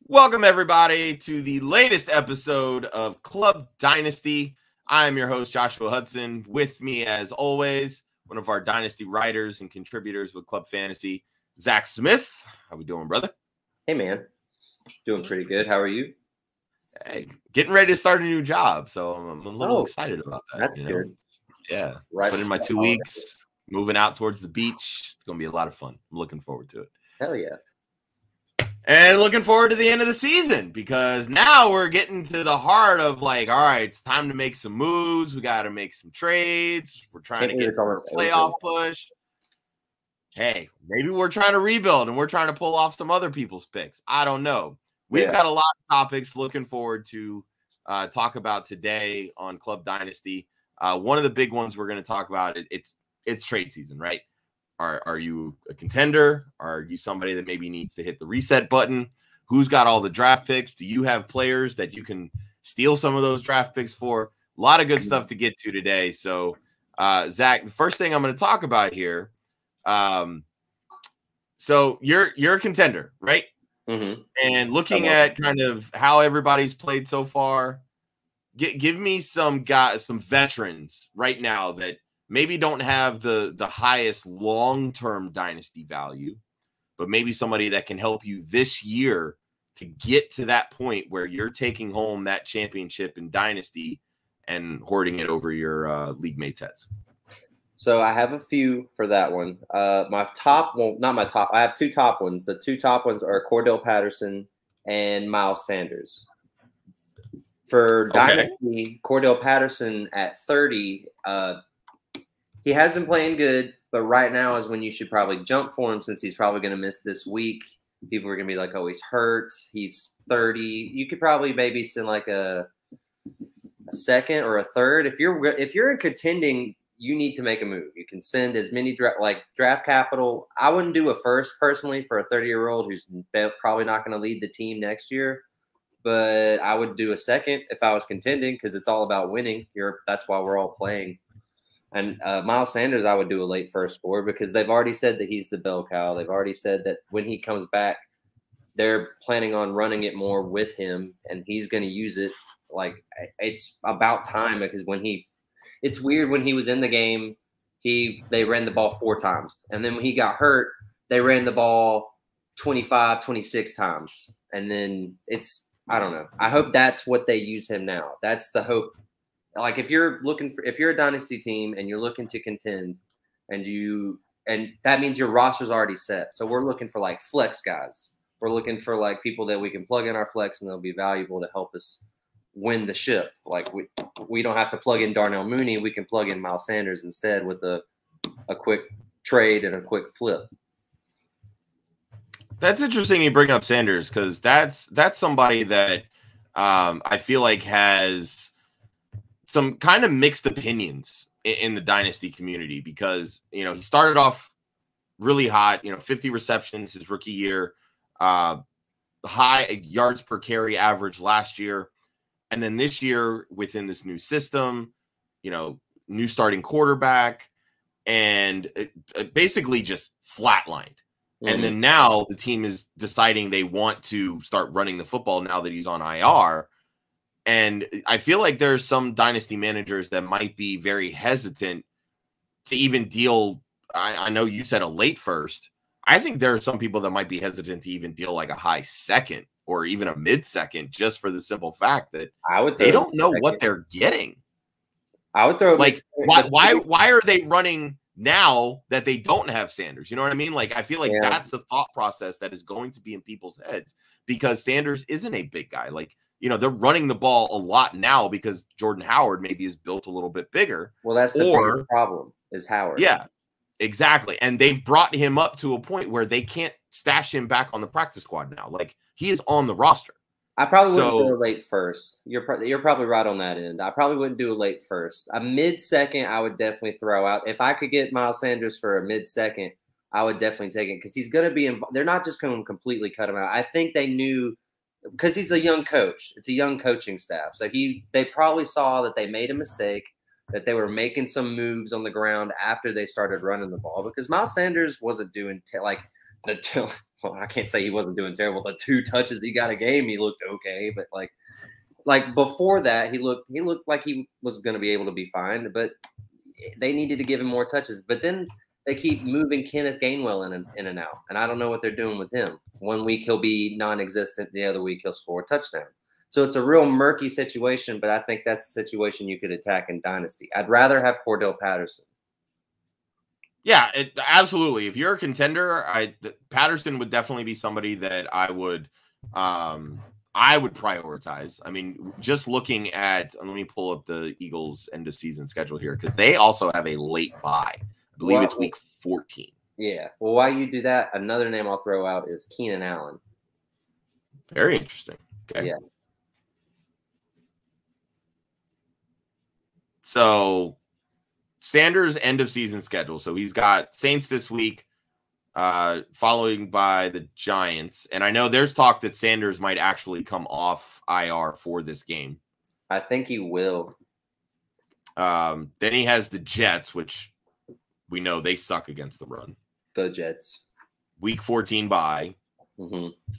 Welcome, everybody, to the latest episode of Club Dynasty. I am your host, Joshua Hudson. With me, as always, one of our Dynasty writers and contributors with Club Fantasy, Zach Smith. How we doing, brother? Hey, man. Doing pretty good. How are you? Hey, getting ready to start a new job, so I'm a little excited about that. That's good. Yeah, put in my 2 weeks, moving out towards the beach. It's going to be a lot of fun. I'm looking forward to it. Hell yeah. And looking forward to the end of the season because now we're getting to the heart of all right, it's time to make some moves. We got to make some trades. We're trying to get for a playoff push. Hey, maybe we're trying to rebuild and we're trying to pull off some other people's picks. I don't know. We've got a lot of topics looking forward to talk about today on Club Dynasty. One of the big ones we're going to talk about, it's trade season, right? Are you a contender? Are you somebody that maybe needs to hit the reset button? Who's got all the draft picks? Do you have players that you can steal some of those draft picks for? A lot of good stuff to get to today. So, Zach, the first thing I'm going to talk about here. So you're a contender, right? Mm-hmm. And looking at kind of how everybody's played so far, give me some veterans right now that maybe don't have the highest long-term dynasty value, but maybe somebody that can help you this year to get to that point where you're taking home that championship in dynasty and hoarding it over your league mates' heads. So I have a few for that one. My top, well, not my top. I have two top ones. The two top ones are Cordell Patterson and Miles Sanders. For dynasty, Cordell Patterson at 30, he has been playing good, but right now is when you should probably jump for him since he's probably going to miss this week. People are going to be like, oh, he's hurt. He's 30. You could probably maybe send like a second or a third. If you're in contending, you need to make a move. You can send as many draft capital. I wouldn't do a first personally for a 30-year-old who's probably not going to lead the team next year, but I would do a second if I was contending because it's all about winning. That's why we're all playing. And Miles Sanders, I would do a late first for because they've already said that he's the bell cow. They've already said that when he comes back, they're planning on running it more with him, and he's going to use it. Like, it's about time because it's weird when he was in the game, they ran the ball 4 times. And then when he got hurt, they ran the ball 25, 26 times. And then I don't know. I hope that's what they use him now. That's the hope. Like if you're a dynasty team and you're looking to contend and that means your roster's already set. So we're looking for like flex guys. We're looking for like people that we can plug in our flex and they'll be valuable to help us win the ship. Like we don't have to plug in Darnell Mooney. We can plug in Miles Sanders instead with a quick trade and a quick flip. That's interesting you bring up Sanders because that's somebody that I feel like has some kind of mixed opinions in the dynasty community because, he started off really hot, 50 receptions his rookie year, high yards per carry average last year. And then this year within this new system, new starting quarterback, and it basically just flatlined. Mm-hmm. And then now the team is deciding they want to start running the football now that he's on IR. And I feel like there's some dynasty managers that might be very hesitant to even deal. I know you said a late first. I think there are some people that might be hesitant to even deal like a high second or even a mid second, just for the simple fact that they don't know what they're getting. I would throw like why are they running now that they don't have Sanders? You know what I mean? Like I feel like that's a thought process that is going to be in people's heads because Sanders isn't a big guy. Like, they're running the ball a lot now because Jordan Howard maybe is built a little bit bigger. Well, that's the bigger problem is Howard. Yeah, exactly. And they've brought him up to a point where they can't stash him back on the practice squad now. Like he is on the roster. I probably wouldn't do a late first. You're probably right on that end. I probably wouldn't do a late first. A mid-second, I would definitely throw out. If I could get Miles Sanders for a mid-second, I would definitely take it because he's going to be – they're not just going to completely cut him out. I think they knew – because he's a young coach. It's a young coaching staff. So they probably saw that they made a mistake, that they were making some moves on the ground after they started running the ball because Miles Sanders wasn't doing well, I can't say he wasn't doing terrible. The 2 touches he got a game, he looked okay. But like before that, he looked like he was going to be able to be fine. But they needed to give him more touches. But then they keep moving Kenneth Gainwell in and out, and I don't know what they're doing with him. One week he'll be non-existent, the other week he'll score a touchdown. So it's a real murky situation, but I think that's a situation you could attack in Dynasty. I'd rather have Cordell Patterson. Yeah, absolutely. If you're a contender, Patterson would definitely be somebody that I would prioritize. I mean, just looking at, let me pull up the Eagles end of season schedule here because they also have a late bye. I believe it's week 14. Yeah. Well, while you do that, another name I'll throw out is Keenan Allen. Very interesting. Okay. Yeah. So Sanders' end of season schedule. So he's got Saints this week, following by the Giants. And I know there's talk that Sanders might actually come off IR for this game. I think he will. Then he has the Jets, which we know they suck against the run. The Jets. Week 14 bye.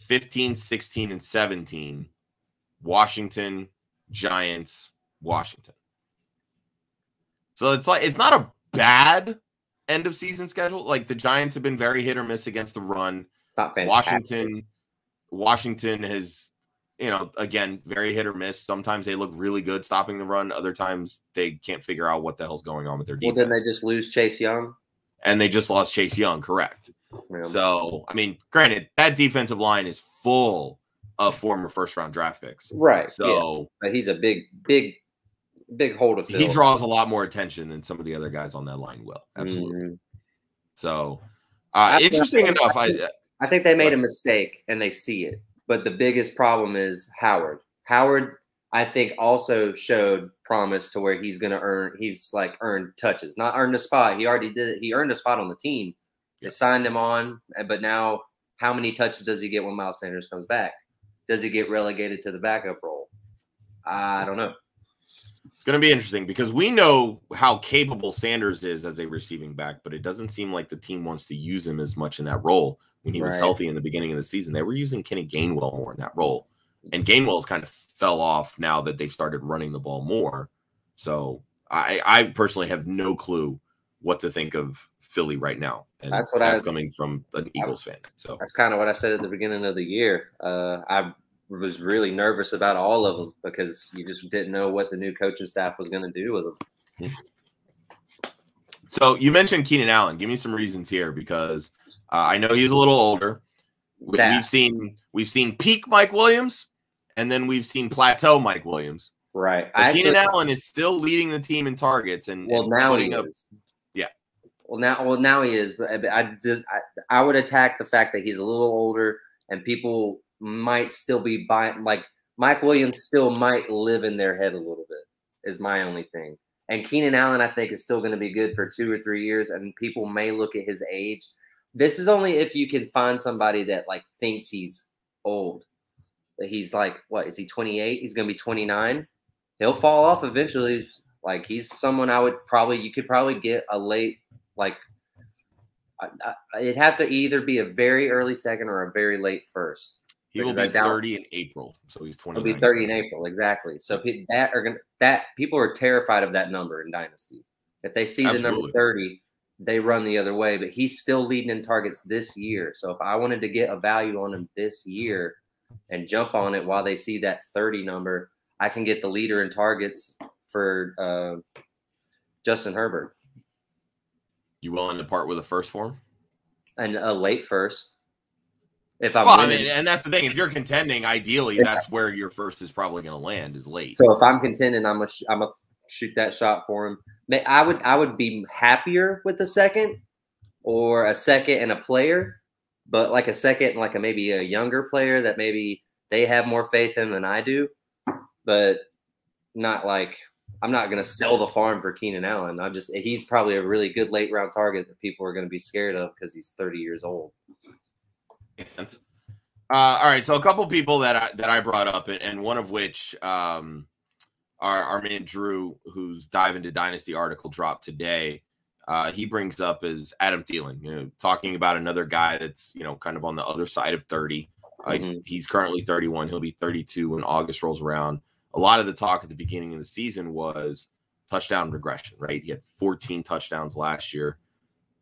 15, 16, and 17. Washington, Giants, Washington. So it's not a bad end of season schedule. Like the Giants have been very hit or miss against the run. Not fantastic. Washington has, again, very hit or miss. Sometimes they look really good stopping the run. Other times they can't figure out what the hell's going on with their defense. Well, didn't they just lose Chase Young? And they just lost Chase Young, correct. Yeah. So, I mean, granted, that defensive line is full of former first-round draft picks. Right. So yeah. But he's a big hole to fill. He draws a lot more attention than some of the other guys on that line will. Absolutely. So, interesting enough. I think they made a mistake and they see it. But the biggest problem is Howard. Howard, I think, also showed promise to where he's going to earn touches, not earn a spot. He already did it. He earned a spot on the team. They signed him on. But now how many touches does he get when Miles Sanders comes back? Does he get relegated to the backup role? I don't know. It's going to be interesting because we know how capable Sanders is as a receiving back, but it doesn't seem like the team wants to use him as much in that role. When he was healthy in the beginning of the season, they were using Kenny Gainwell more in that role. And Gainwell's kind of fell off now that they've started running the ball more. So I personally have no clue what to think of Philly right now. And that's coming from an Eagles fan. So that's kind of what I said at the beginning of the year. I was really nervous about all of them because you just didn't know what the new coaching staff was going to do with them. So you mentioned Keenan Allen. Give me some reasons here because I know he's a little older. We've seen peak Mike Williams, and then we've seen plateau Mike Williams. Right. Keenan Allen is still leading the team in targets, and now he is. Yeah. Well, now he is. But I would attack the fact that he's a little older, and people might still be buying. Like Mike Williams still might live in their head a little bit. Is my only thing. And Keenan Allen, I think, is still going to be good for 2 or 3 years, and people may look at his age. This is only if you can find somebody that thinks he's old. That he's what is he 28? He's going to be 29. He'll fall off eventually. He's someone you could probably get a late it'd have to either be a very early second or a very late first. He will be 30 in April, so he's 29. He'll be 30 in April, exactly. So people are terrified of that number in Dynasty. If they see the number 30, they run the other way. But he's still leading in targets this year. So if I wanted to get a value on him this year and jump on it while they see that 30 number, I can get the leader in targets for Justin Herbert. You willing to part with a first for him? And a late first. If I'm winning. And that's the thing. If you're contending, ideally, that's where your first is probably going to land is late. So if I'm contending, I'm gonna shoot that shot for him. I would be happier with a second or a second and a player, but a second, maybe a younger player that maybe they have more faith in than I do, but not I'm not going to sell the farm for Keenan Allen. He's probably a really good late round target that people are going to be scared of because he's 30 years old. Makes sense. All right, so a couple people that I brought up, and one of which our man Drew, who's diving into Dynasty article dropped today. he brings up is Adam Thielen, talking about another guy that's, kind of on the other side of 30. He's currently 31. He'll be 32 when August rolls around. A lot of the talk at the beginning of the season was touchdown regression, right? He had 14 touchdowns last year.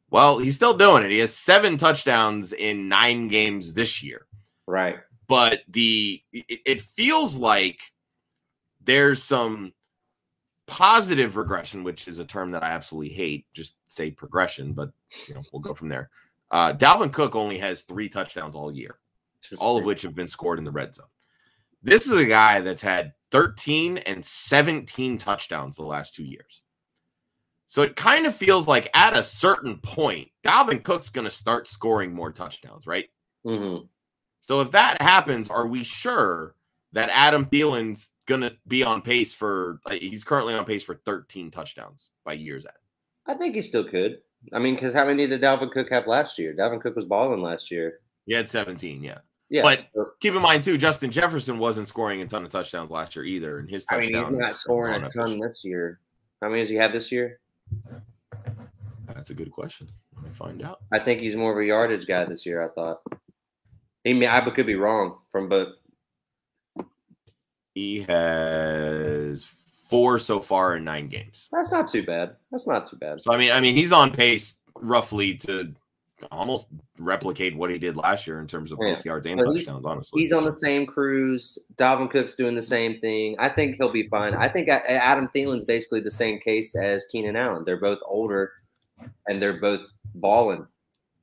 Well, he's still doing it. He has 7 touchdowns in 9 games this year. Right. But it feels like there's some positive regression, which is a term that I absolutely hate. Just say progression, but we'll go from there. Dalvin Cook only has 3 touchdowns all year, all of which have been scored in the red zone. This is a guy that's had 13 and 17 touchdowns the last 2 years. So it kind of feels like at a certain point, Dalvin Cook's going to start scoring more touchdowns, right? Mm-hmm. So if that happens, are we sure that Adam Thielen's going to be on pace for he's currently on pace for 13 touchdowns by year's end? I think he still could. I mean, because how many did Dalvin Cook have last year? Dalvin Cook was balling last year. He had 17, yeah. Yeah, but keep in mind, too, Justin Jefferson wasn't scoring a ton of touchdowns last year either. And his touchdowns. He's not scoring a ton this year. How many does he have this year? That's a good question. Let me find out. I think he's more of a yardage guy this year, I thought. I could be wrong but he has 4 so far in 9 games. That's not too bad. So I mean, he's on pace roughly to almost replicate what he did last year in terms of both yards and touchdowns, honestly. He's on the same cruise. Dalvin Cook's doing the same thing. I think he'll be fine. I think Adam Thielen's basically the same case as Keenan Allen. They're both older, and they're both balling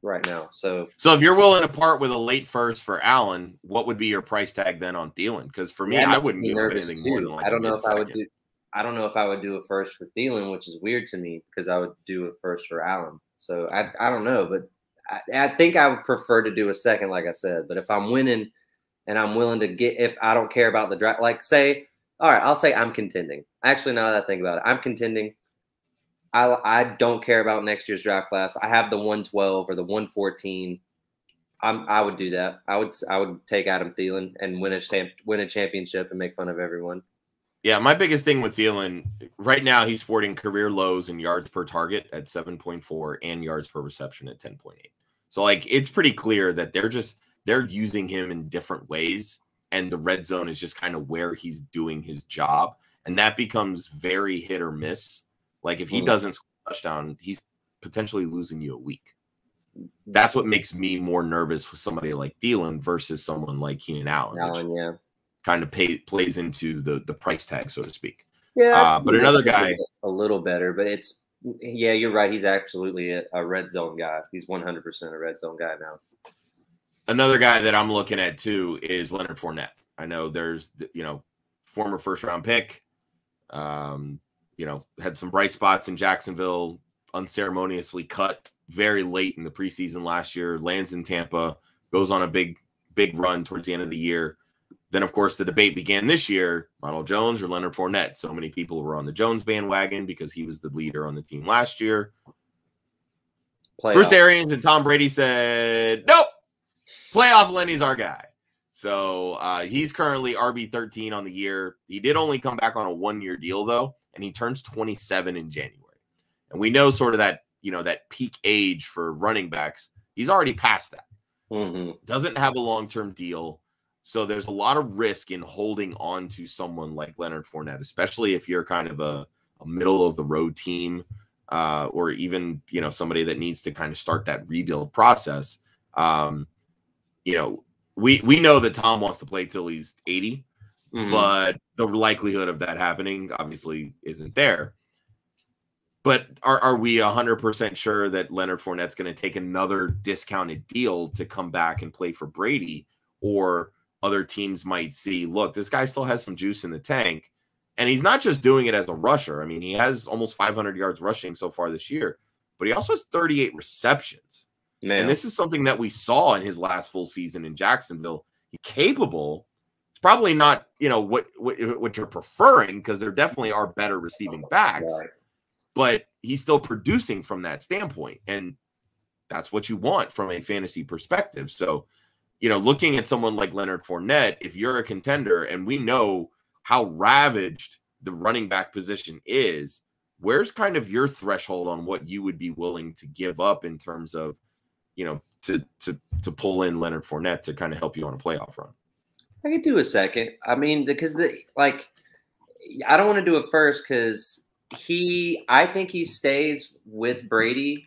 right now. So if you're willing to part with a late first for Allen, what would be your price tag then on Thielen? Because for me, I wouldn't give anything more than I don't know if I would do a first for Thielen, which is weird to me because I would do a first for Allen. So I don't know, but I think I would prefer to do a second, like I said. But if I'm winning and I'm willing to if I don't care about the draft, like I'll say I'm contending. Actually, now that I think about it, I'm contending. I don't care about next year's draft class. I have the 112 or the 114. I would do that. I would take Adam Thielen and win a championship and make fun of everyone. Yeah, my biggest thing with Thielen right now, he's sporting career lows in yards per target at 7.4 and yards per reception at 10.8. So it's pretty clear that they're using him in different ways, and the red zone is just kind of where he's doing his job, and that becomes very hit or miss. Like if he doesn't score a touchdown, he's potentially losing you a week. That's what makes me more nervous with somebody like Thielen versus someone like Keenan Allen. Yeah. Kind of plays into the price tag, so to speak. Yeah. But another guy a little better, but you're right. He's absolutely a red zone guy. He's 100% a red zone guy now. Another guy that I'm looking at too is Leonard Fournette. I know there's, former first round pick, had some bright spots in Jacksonville, unceremoniously cut very late in the preseason last year, lands in Tampa, goes on a big run towards the end of the year. Then, of course, the debate began this year, Ronald Jones or Leonard Fournette. So many people were on the Jones bandwagon because he was the leader on the team last year. Bruce Arians and Tom Brady said, nope, playoff Lenny's our guy. So he's currently RB13 on the year. He did only come back on a 1-year deal, though, and he turns 27 in January. And we know sort of that, that peak age for running backs. He's already past that. Mm-hmm. Doesn't have a long-term deal. So there's a lot of risk in holding on to someone like Leonard Fournette, especially if you're kind of a middle-of-the-road team or even, somebody that needs to kind of start that rebuild process. We know that Tom wants to play till he's 80, but the likelihood of that happening obviously isn't there. But are we 100% sure that Leonard Fournette's going to take another discounted deal to come back and play for Brady? Or other teams might see, look, this guy still has some juice in the tank. And he's not just doing it as a rusher. I mean, he has almost 500 yards rushing so far this year, but he also has 38 receptions. Man. And this is something that we saw in his last full season in Jacksonville. He's capable. It's probably not, what you're preferring, because there definitely are better receiving backs, right. But he's still producing from that standpoint. And that's what you want from a fantasy perspective. So, looking at someone like Leonard Fournette, if you're a contender, and we know how ravaged the running back position is, where's kind of your threshold on what you would be willing to give up in terms of, you know, to pull in Leonard Fournette to kind of help you on a playoff run? I could do a second. I mean, because I don't want to do it first because I think he stays with Brady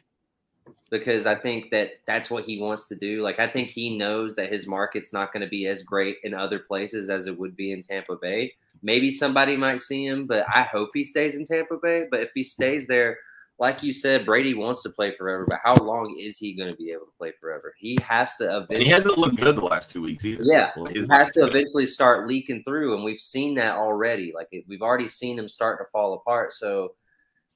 because I think that's what he wants to do. Like, I think he knows that his market's not going to be as great in other places as it would be in Tampa Bay. Maybe somebody might see him, but I hope he stays in Tampa Bay. But if he stays there, like you said, Brady wants to play forever, but how long is he going to be able to play forever? He has to eventually. And he hasn't looked good the last 2 weeks either. Yeah, well, he has to eventually start leaking through, and we've seen that already. Like, we've already seen him start to fall apart. So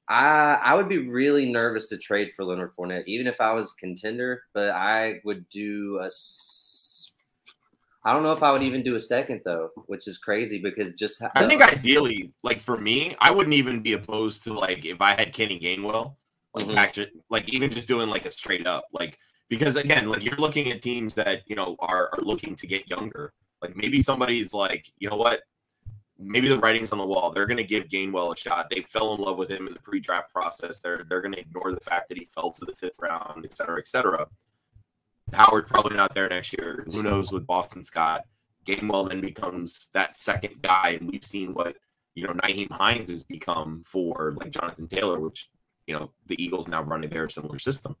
I would be really nervous to trade for Leonard Fournette, even if I was a contender. But I would do I don't know if I would even do a second though, which is crazy because I think ideally, like for me, I wouldn't even be opposed to like if I had Kenny Gainwell, like actually, like even just doing like a straight up, like because again, like you're looking at teams that you know are looking to get younger. Like maybe somebody's like, you know what, maybe the writing's on the wall. They're going to give Gainwell a shot. They fell in love with him in the pre-draft process. They're going to ignore the fact that he fell to the 5th round, et cetera, et cetera. Howard probably not there next year. Who knows with Boston Scott? Gainwell then becomes that second guy, and we've seen what Nyheim Hines has become for like Jonathan Taylor, which the Eagles now run a very similar system.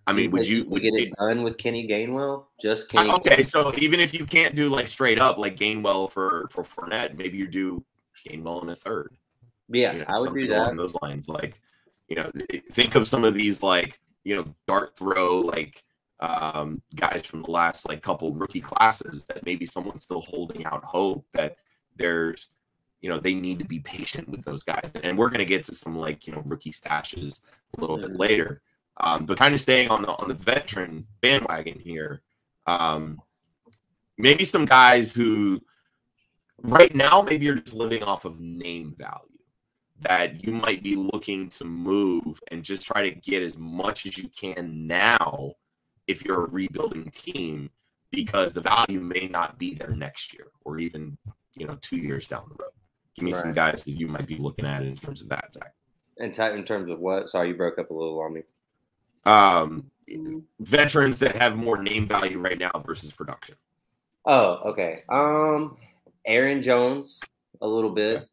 I mean, would you get it done with Kenny Gainwell? Just Kenny. Okay, so even if you can't do like straight up like Gainwell for Fournette, maybe you do Gainwell in a third. Yeah, I would do that along those lines. Like, think of some of these like dart throw like guys from the last like couple rookie classes that maybe someone's still holding out hope that there's they need to be patient with those guys. And we're gonna get to some like rookie stashes a little bit later. But kind of staying on the veteran bandwagon here, maybe some guys who right now maybe you're just living off of name value that you might be looking to move and just try to get as much as you can now if you're a rebuilding team, because the value may not be there next year or even 2 years down the road. Give me some guys that you might be looking at in terms of that, Zach. And in terms of what? Sorry, you broke up a little on me. Veterans that have more name value right now versus production. Oh, okay. Aaron Jones a little bit.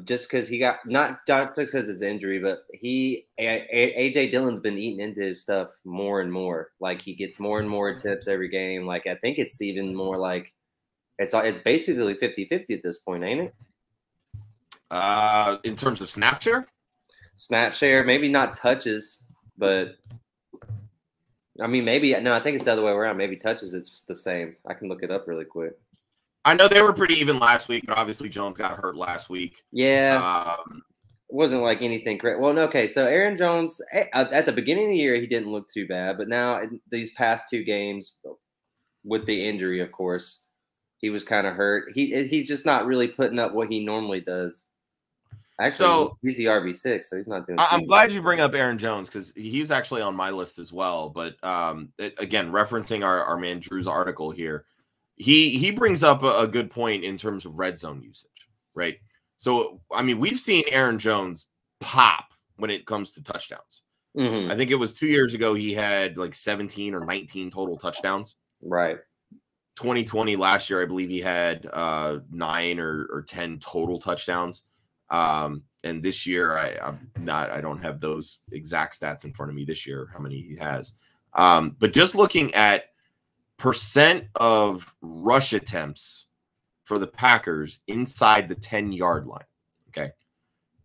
Just because he got not just because his injury, but AJ Dillon's been eating into his stuff more and more. Like he gets more and more tips every game. Like I think it's even more like it's basically 50-50 at this point, ain't it? In terms of snap share? Snap share, maybe not touches, but I mean maybe I think it's the other way around. Maybe touches it's the same. I can look it up really quick. I know they were pretty even last week, but obviously Jones got hurt last week. Yeah. It wasn't like anything crazy. Well, okay. So Aaron Jones, at the beginning of the year, he didn't look too bad. But now in these past 2 games, with the injury, of course, he was kind of hurt. He's just not really putting up what he normally does. Actually, he's the RB6, so he's not doing I'm glad you bring up Aaron Jones because he's actually on my list as well. But again, referencing our man Drew's article here, he brings up a good point in terms of red zone usage, right? So, I mean, we've seen Aaron Jones pop when it comes to touchdowns. I think it was 2 years ago he had like 17 or 19 total touchdowns. Right. 2020 last year, I believe he had 9 or 10 total touchdowns. And this year, I don't have those exact stats in front of me this year, how many he has. But just looking at percent of rush attempts for the Packers inside the 10-yard line. Okay.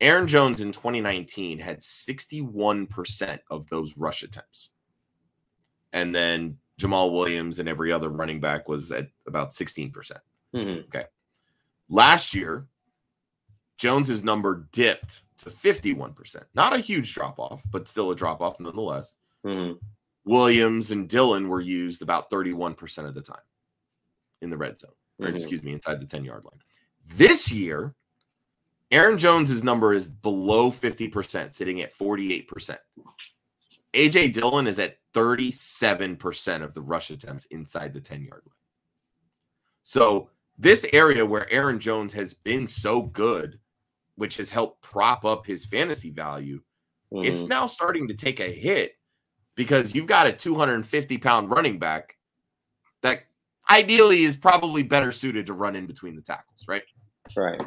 Aaron Jones in 2019 had 61% of those rush attempts. And then Jamal Williams and every other running back was at about 16%. Okay. Last year, Jones's number dipped to 51%. Not a huge drop-off, but still a drop-off nonetheless. Williams and Dillon were used about 31% of the time in the red zone, or excuse me, inside the 10-yard line. This year, Aaron Jones's number is below 50%, sitting at 48%. AJ Dillon is at 37% of the rush attempts inside the 10-yard line. So this area where Aaron Jones has been so good which has helped prop up his fantasy value, it's now starting to take a hit because you've got a 250-pound running back that ideally is probably better suited to run in between the tackles, right? Right.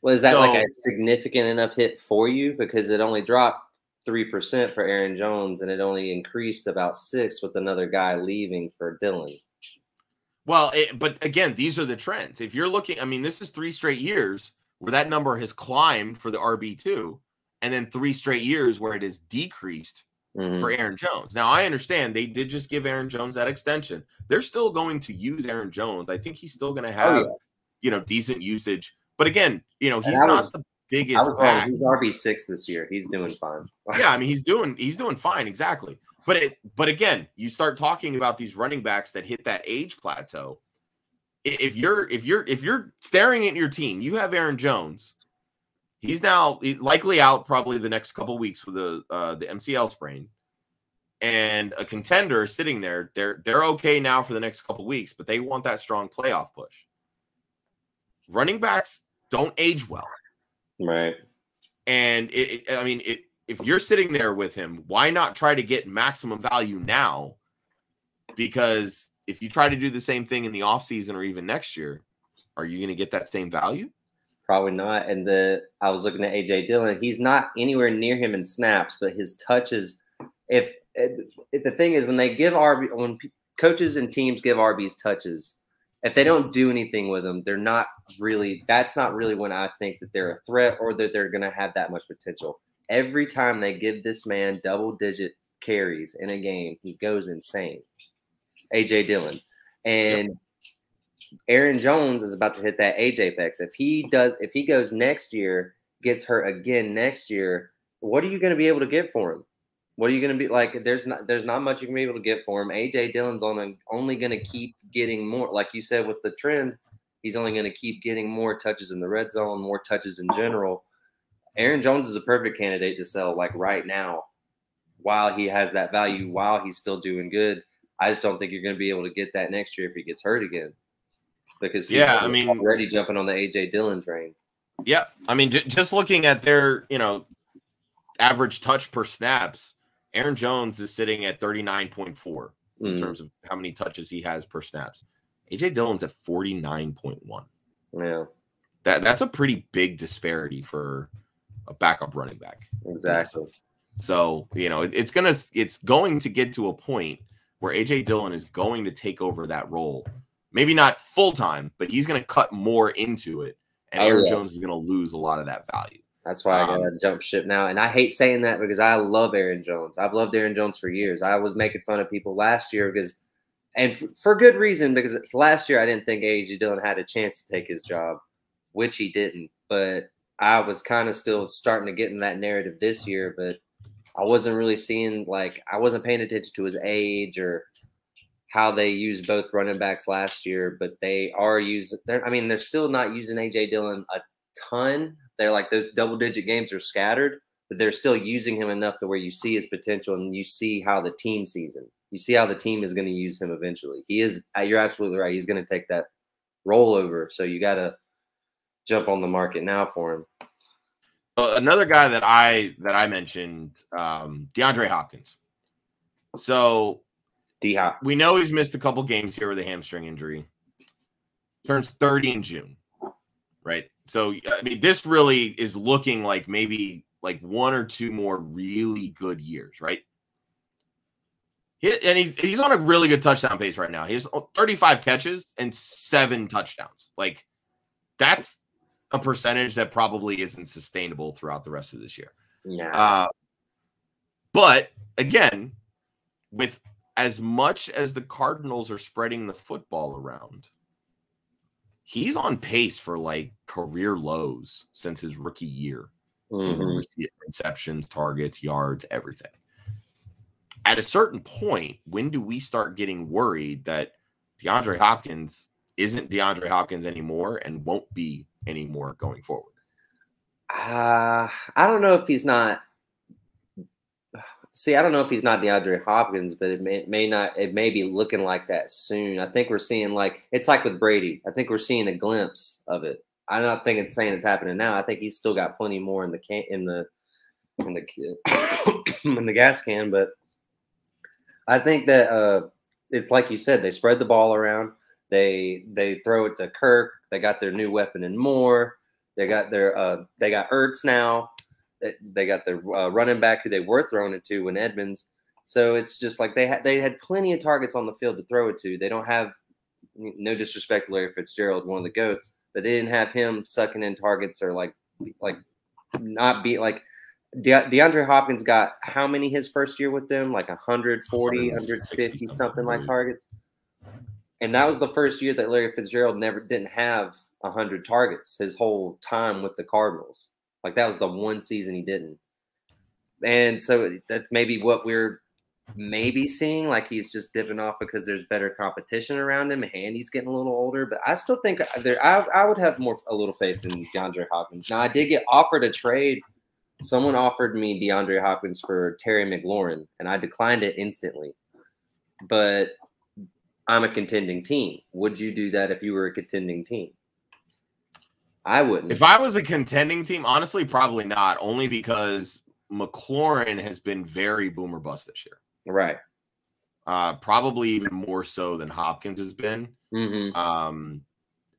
Well, is that like a significant enough hit for you? Because it only dropped 3% for Aaron Jones, and it only increased about 6% with another guy leaving for Dillon. Well, but again, these are the trends. If you're looking, I mean, this is 3 straight years where that number has climbed for the RB2, and then 3 straight years where it has decreased for Aaron Jones. Now, I understand they did just give Aaron Jones that extension. They're still going to use Aaron Jones. I think he's still going to have, decent usage. But again, he's not the biggest back. He's RB6 this year. He's doing fine. Yeah, I mean, he's doing fine, exactly. But again, you start talking about these running backs that hit that age plateau. If you're staring at your team, you have Aaron Jones. He's likely out probably the next couple of weeks with the MCL sprain, and a contender is sitting there. They're okay now for the next couple of weeks, but they want that strong playoff push. Running backs don't age well, right? And if you're sitting there with him, why not try to get maximum value now? Because if you try to do the same thing in the offseason or even next year, are you going to get that same value? Probably not. And I was looking at A.J. Dillon. He's not anywhere near him in snaps, but his touches. If the thing is, when coaches and teams give RBs touches, if they don't do anything with them, they're not really. That's not really when I think that they're a threat or that they're going to have that much potential. Every time they give this man double-digit carries in a game, he goes insane. A.J. Dillon. And Aaron Jones is about to hit that age apex. If he goes next year, gets hurt again next year, what are you going to be able to get for him? What are you going to be like? There's not much you can be able to get for him. A.J. Dillon's only going to keep getting more. Like you said, with the trend, he's only going to keep getting more touches in the red zone, more touches in general. Aaron Jones is a perfect candidate to sell like right now while he has that value, while he's still doing good. I just don't think you're going to be able to get that next year if he gets hurt again. Because people are already jumping on the A.J. Dillon train. Yeah. I mean, just looking at their, average touch per snaps, Aaron Jones is sitting at 39.4 in terms of how many touches he has per snaps. A.J. Dillon's at 49.1. Yeah. That's a pretty big disparity for a backup running back. Exactly. So, it's going to get to a point where A.J. Dillon is going to take over that role. Maybe not full-time, but he's going to cut more into it. And Aaron Jones is going to lose a lot of that value. That's why I got to jump ship now. And I hate saying that because I love Aaron Jones. I've loved Aaron Jones for years. I was making fun of people last year for good reason, because last year I didn't think A.J. Dillon had a chance to take his job, which he didn't. But I was kind of still starting to get in that narrative this year, but I wasn't really seeing, I wasn't paying attention to his age or how they used both running backs last year, but they're still not using A.J. Dillon a ton. They're like those double-digit games are scattered, but they're still using him enough to where you see his potential and you see how the team sees him. You see how the team is going to use him eventually. You're absolutely right. He's going to take that rollover, so you got to jump on the market now for him. Another guy that I mentioned, DeAndre Hopkins. So D-Hop. We know he's missed a couple games here with a hamstring injury. Turns 30 in June, right? So, I mean, this really is looking like maybe like 1 or 2 more really good years, right? And he's on a really good touchdown pace right now. He has 35 catches and 7 touchdowns. Like, that's a percentage that probably isn't sustainable throughout the rest of this year. Yeah. But, again, with as much as the Cardinals are spreading the football around, he's on pace for like career lows since his rookie year. Receptions, targets, yards, everything. At a certain point, when do we start getting worried that DeAndre Hopkins isn't DeAndre Hopkins anymore and won't be anymore going forward? I don't know if he's not. See, I don't know if he's not DeAndre Hopkins, but it may be looking like that soon. I think we're seeing it's like with Brady. I think we're seeing a glimpse of it. I'm not saying it's happening now. I think he's still got plenty more in the in the in the gas can. But I think that it's like you said, they spread the ball around. They throw it to Kirk. They got their new weapon and more. They got Ertz now. They got their running back who they were throwing it to when Edmonds. So it's just like they had plenty of targets on the field to throw it to. They don't have, no disrespect to Larry Fitzgerald, one of the GOATs, but they didn't have him sucking in targets or like not be like DeAndre Hopkins got how many his first year with them? Like 140, 150 something like targets. And that was the first year that Larry Fitzgerald didn't have 100 targets his whole time with the Cardinals. Like that was the one season he didn't. And so that's maybe what we're maybe seeing, like he's just dipping off because there's better competition around him and he's getting a little older. But I still think I would have a little faith in DeAndre Hopkins. Now I did get offered a trade. Someone offered me DeAndre Hopkins for Terry McLaurin, and I declined it instantly. But I'm a contending team. Would you do that if you were a contending team? I wouldn't. If I was a contending team, honestly, probably not. Only because McLaurin has been very boom or bust this year. Right. Probably even more so than Hopkins has been. Mm-hmm.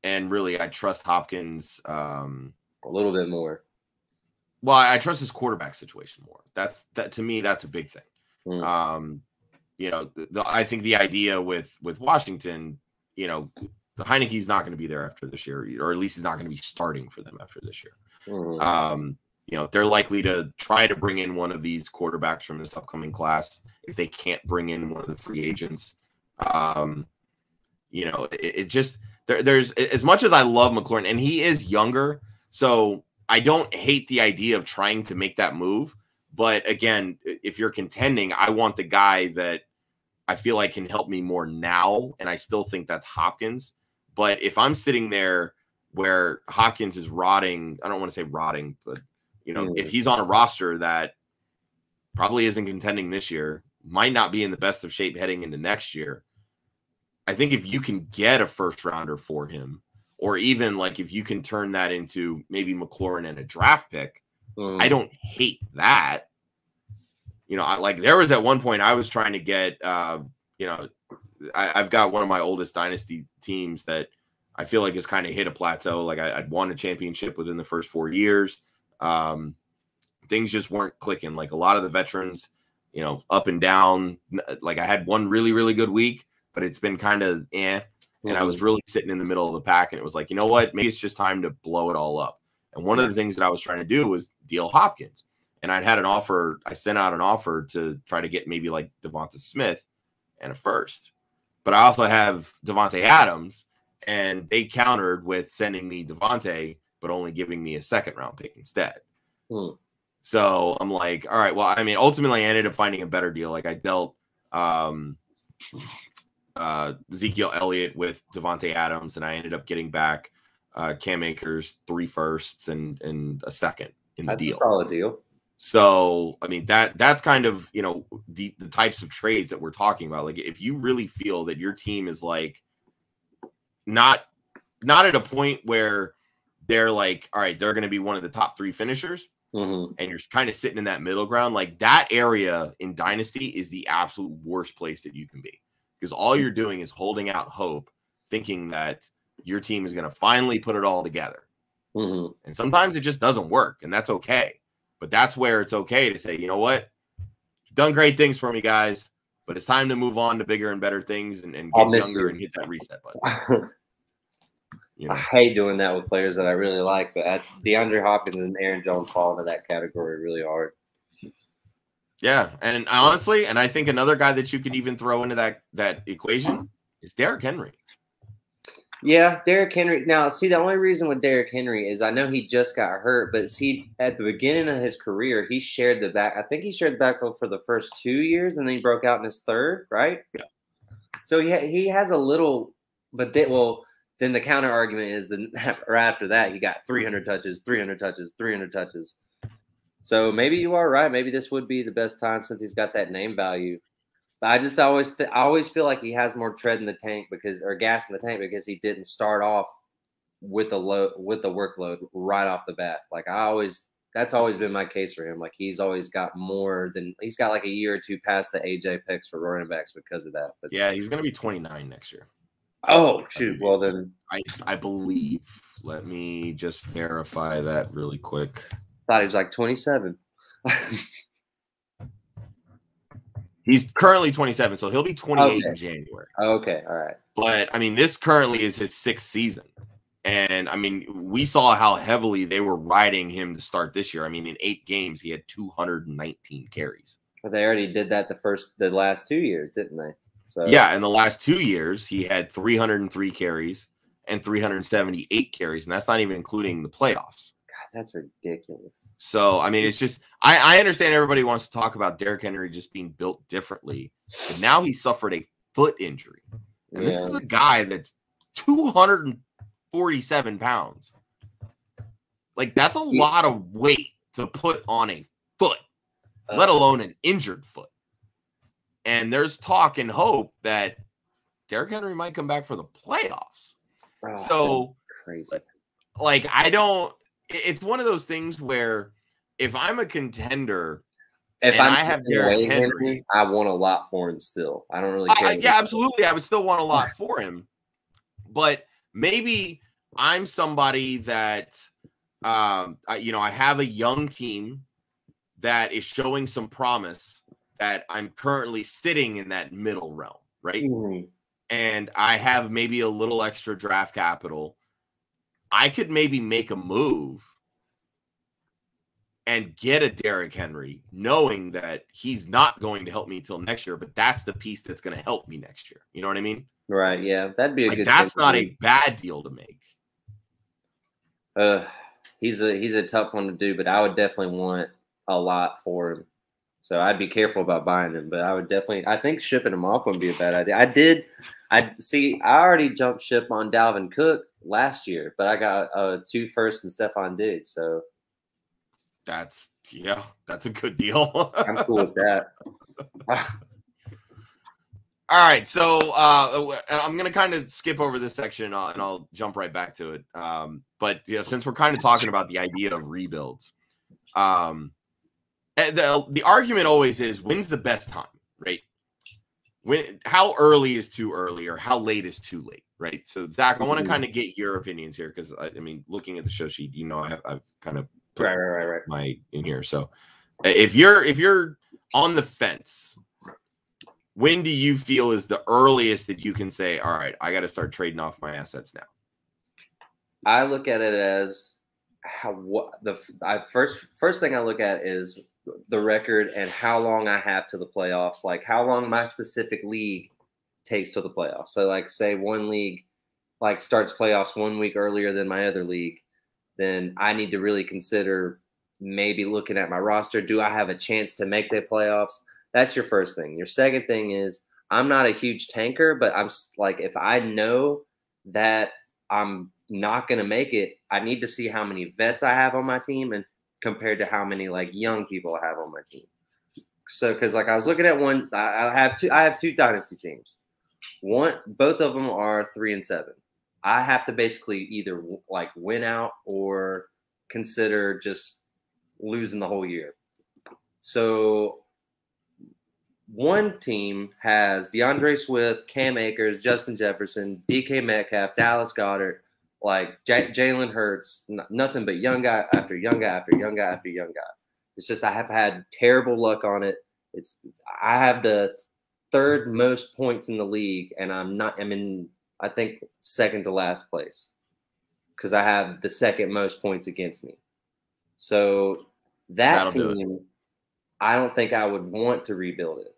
And really, I trust Hopkins a little bit more. Well, I trust his quarterback situation more. That to me, that's a big thing. Mm. You know, I think the idea with Washington, you know, Heineke's not going to be there after this year, or at least he's not going to be starting for them after this year. Mm. You know, they're likely to try to bring in one of these quarterbacks from this upcoming class if they can't bring in one of the free agents. You know, it just there's as much as I love McLaurin, and he is younger, so I don't hate the idea of trying to make that move. But again, if you're contending, I want the guy that I feel like can help me more now, and I still think that's Hopkins. But if I'm sitting there where Hopkins is rotting, I don't want to say rotting, but you know, if he's on a roster that probably isn't contending this year, might not be in the best of shape heading into next year, I think if you can get a first rounder for him, or even like if you can turn that into maybe McLaurin and a draft pick, I don't hate that. You know, like there was at one point I was trying to get, you know, I've got one of my oldest dynasty teams that I feel like has kind of hit a plateau. Like I'd won a championship within the first 4 years. Things just weren't clicking. Like a lot of the veterans, you know, up and down. Like I had one really, really good week, but it's been kind of And I was really sitting in the middle of the pack, and it was like, you know what? Maybe it's just time to blow it all up. And one of the things that I was trying to do was deal Hopkins. And I'd had an offer. I sent out an offer to try to get maybe like Devonta Smith and a first. But I also have Devontae Adams, and they countered with sending me Devontae, but only giving me a second-round pick instead. So I'm like, all right, well, I mean, ultimately I ended up finding a better deal. Like I dealt Ezekiel Elliott with Devontae Adams, and I ended up getting back Cam Akers, 3 firsts and a second in the deal. That's a solid deal. So, I mean, that's kind of, you know, the types of trades that we're talking about. Like if you really feel that your team is like not at a point where they're like, all right, they're going to be one of the top 3 finishers, and you're kind of sitting in that middle ground, like that area in Dynasty is the absolute worst place that you can be, because all you're doing is holding out hope, thinking that your team is going to finally put it all together. And sometimes it just doesn't work, and that's okay. But that's where it's okay to say, you know what? You've done great things for me, guys, but it's time to move on to bigger and better things and get younger and hit that reset button. You know? I hate doing that with players that I really like, but DeAndre Hopkins and Aaron Jones fall into that category really hard. Yeah, and honestly, and I think another guy that you could even throw into that equation is Derrick Henry. Yeah, Derrick Henry. Now, see, the only reason with Derrick Henry is I know he just got hurt, but see, at the beginning of his career, he shared the back. I think he shared the backfield for the first 2 years, and then he broke out in his third, right? Yeah. So he has a little, but then the counter argument is right after that, he got 300 touches, 300 touches, 300 touches. So maybe you are right. Maybe this would be the best time since he's got that name value. But I just always feel like he has more tread in the tank or gas in the tank because he didn't start off with the workload right off the bat. Like that's always been my case for him. Like he's always got he's got like a year or two past the AJ picks for running backs because of that. But yeah, he's going to be 29 next year. Oh shoot! Well then, I believe. Let me just verify that really quick. Thought he was like 27. He's currently 27, so he'll be 28 in January. Okay, all right. But I mean, this currently is his 6th season. And I mean, we saw how heavily they were riding him to start this year. I mean, in 8 games, he had 219 carries. But they already did that the last 2 years, didn't they? So yeah, in the last 2 years, he had 303 carries and 378 carries, and that's not even including the playoffs. God, that's ridiculous. So, I mean, it's just I understand everybody wants to talk about Derrick Henry just being built differently, but now he suffered a foot injury. And this is a guy that's 247 pounds. Like, that's a lot of weight to put on a foot, let alone an injured foot. And there's talk and hope that Derrick Henry might come back for the playoffs. So, crazy. Like, it's one of those things where if I'm a contender and I have Derrick Henry, I want a lot for him still. I don't really care. Yeah, absolutely. I would still want a lot for him. But maybe I'm somebody that, I have a young team that is showing some promise that I'm currently sitting in that middle realm, right? Mm-hmm. And I have maybe a little extra draft capital. I could maybe make a move and get a Derrick Henry, knowing that he's not going to help me till next year, but that's the piece that's going to help me next year. You know what I mean? Right. Yeah, that'd be a good. That's not a bad deal to make. He's a tough one to do, but I would definitely want a lot for him. So I'd be careful about buying him, but I think shipping him off wouldn't be a bad idea. I already jumped ship on Dalvin Cook last year, but I got 2 firsts and Stephon Diggs. So that's a good deal. I'm cool with that. All right, so I'm going to kind of skip over this section and I'll jump right back to it. But since we're kind of talking about the idea of rebuilds, the argument always is, when's the best time, right? How early is too early, or how late is too late, right? So Zach, I want to kind of get your opinions here, because I mean, looking at the show sheet, I've kind of put right my in here. So if you're on the fence, when do you feel is the earliest that you can say, all right, I got to start trading off my assets now? I look at it as first thing I look at is the record and how long I have to the playoffs, like how long my specific league takes to the playoffs. So like, say one league like starts playoffs 1 week earlier than my other league, then I need to really consider maybe looking at my roster. Do I have a chance to make the playoffs? That's your first thing. Your second thing is, I'm not a huge tanker, but I'm like, if I know that I'm not going to make it, I need to see how many vets I have on my team and compared to how many like young people I have on my team. So, because like I was looking at one, I have two dynasty teams. Both of them are 3-7. I have to basically either like win out or consider just losing the whole year. So one team has DeAndre Swift, Cam Akers, Justin Jefferson, DK Metcalf, Dallas Goedert, like Jalen Hurts, nothing but young guy after young guy after young guy after young guy. It's just I have had terrible luck on it. I have the 3rd most points in the league, and I'm in I think 2nd to last place because I have the 2nd most points against me. So that team, I don't think I would want to rebuild it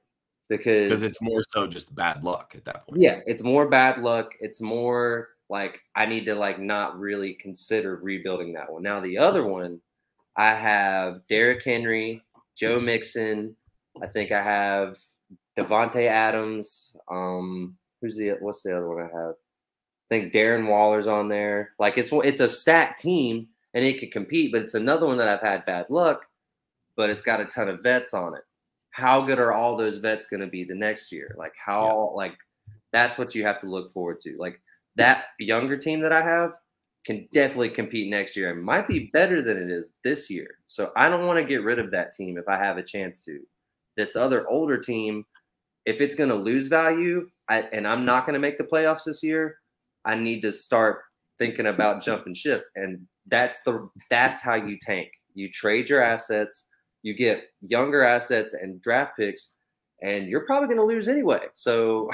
because it's more so just bad luck at that point. Yeah, it's more bad luck. It's more like I need to like not really consider rebuilding that one. Now the other one, I have Derrick Henry, Joe Mixon. I think I have Devontae Adams. What's the other one I have? I think Darren Waller's on there. Like it's a stacked team and it can compete, but it's another one that I've had bad luck, but it's got a ton of vets on it. How good are all those vets going to be the next year? Like like that's what you have to look forward to. Like that younger team that I have, can definitely compete next year. It might be better than it is this year. So I don't want to get rid of that team if I have a chance to. This other older team, if it's going to lose value and I'm not going to make the playoffs this year, I need to start thinking about jump and shift. And that's how you tank. You trade your assets, you get younger assets and draft picks, and you're probably going to lose anyway. So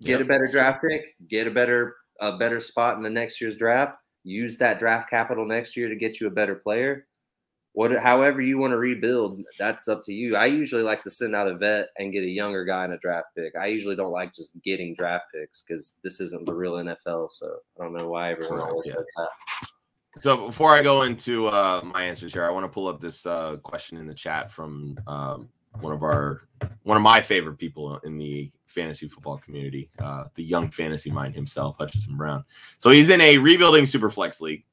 get a better draft pick, get a better spot in the next year's draft, use that draft capital next year to get you a better player. However you want to rebuild, that's up to you. I usually like to send out a vet and get a younger guy in a draft pick. I usually don't like just getting draft picks because this isn't the real NFL. So I don't know why everyone always does that. So before I go into my answers here, I want to pull up this question in the chat from one of my favorite people in the fantasy football community, the young fantasy mind himself, Hudson Brown. So he's in a rebuilding Superflex league.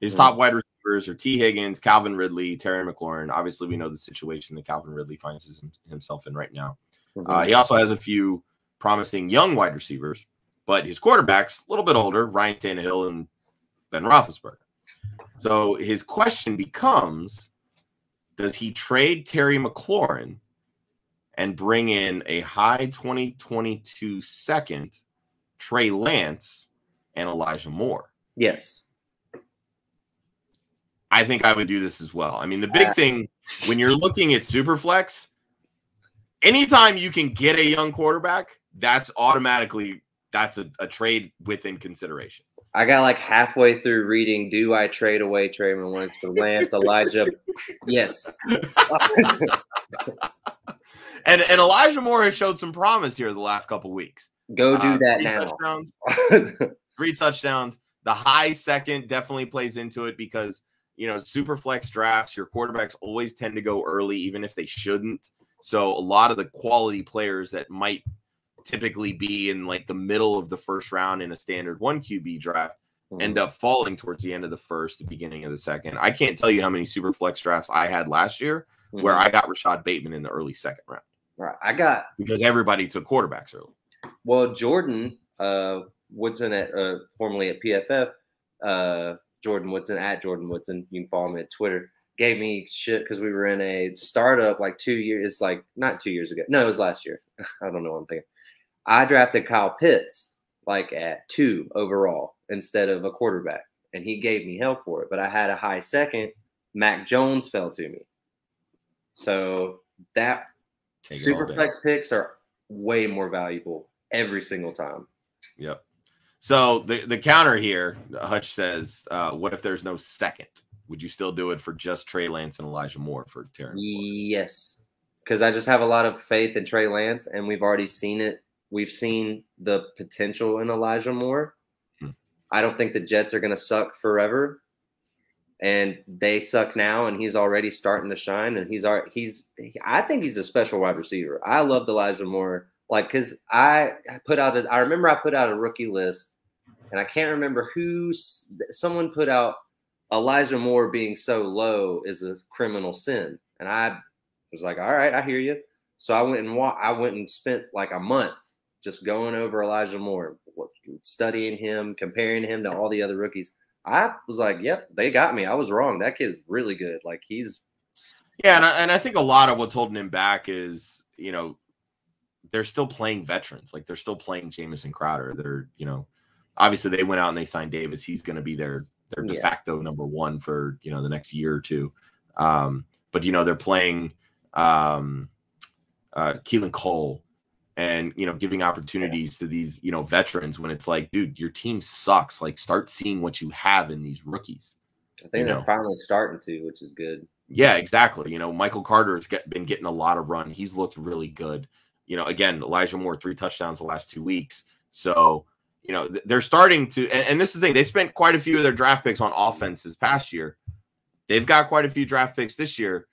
His top wide receivers are T. Higgins, Calvin Ridley, Terry McLaurin. Obviously, we know the situation that Calvin Ridley finds himself in right now. He also has a few promising young wide receivers, but his quarterback's a little bit older, Ryan Tannehill and Ben Roethlisberger. So his question becomes, does he trade Terry McLaurin and bring in a high 2022 second, Trey Lance, and Elijah Moore? Yes. I think I would do this as well. I mean, the big thing when you're looking at Superflex, anytime you can get a young quarterback, that's a trade within consideration. I got like halfway through reading, do I trade away Trey Lance for Lance, Elijah? Yes. And Elijah Moore has showed some promise here the last couple weeks. Go do that now. Touchdowns, 3 touchdowns. The high second definitely plays into it because, you know, super flex drafts, your quarterbacks always tend to go early, even if they shouldn't. So a lot of the quality players that might typically be in like the middle of the first round in a standard 1 QB draft end up falling towards the end of the first, the beginning of the second. I can't tell you how many super flex drafts I had last year where I got Rashad Bateman in the early second round. Right. Because everybody took quarterbacks early. Well, Jordan Woodson formerly at PFF, Jordan Woodson at Jordan Woodson, you can follow me at Twitter, gave me shit because we were in a startup like 2 years. It's like not 2 years ago. No, it was last year. I don't know what I'm thinking. I drafted Kyle Pitts like at 2 overall instead of a quarterback, and he gave me hell for it. But I had a high second. Mac Jones fell to me. So that super flex picks are way more valuable every single time. Yep. So the counter here, Hutch says, what if there's no second? Would you still do it for just Trey Lance and Elijah Moore for Terry? Yes, because I just have a lot of faith in Trey Lance, and we've already seen it. We've seen the potential in Elijah Moore. I don't think the Jets are going to suck forever, and they suck now, and he's already starting to shine. And I think he's a special wide receiver. I loved Elijah Moore, like because I remember I put out a rookie list, and I can't remember someone put out Elijah Moore being so low is a criminal sin, and I was like, all right, I hear you. So I went and spent like a month just going over Elijah Moore, studying him, comparing him to all the other rookies. I was like, yep, they got me. I was wrong. That kid's really good. Like and I think a lot of what's holding him back is, you know, they're still playing veterans. Like they're still playing Jamison Crowder. They're, you know, obviously they went out and they signed Davis. He's going to be their de facto number 1 for, you know, the next year or two. But, you know, they're playing Keelan Cole and, you know, giving opportunities to these, you know, veterans when it's like, dude, your team sucks. Like start seeing what you have in these rookies. I think they're finally starting to, which is good. Yeah, exactly. You know, Michael Carter has been getting a lot of run. He's looked really good. You know, again, Elijah Moore, 3 touchdowns the last 2 weeks. So, you know, they're starting to, and this is the thing, they spent quite a few of their draft picks on offense this past year. They've got quite a few draft picks this year.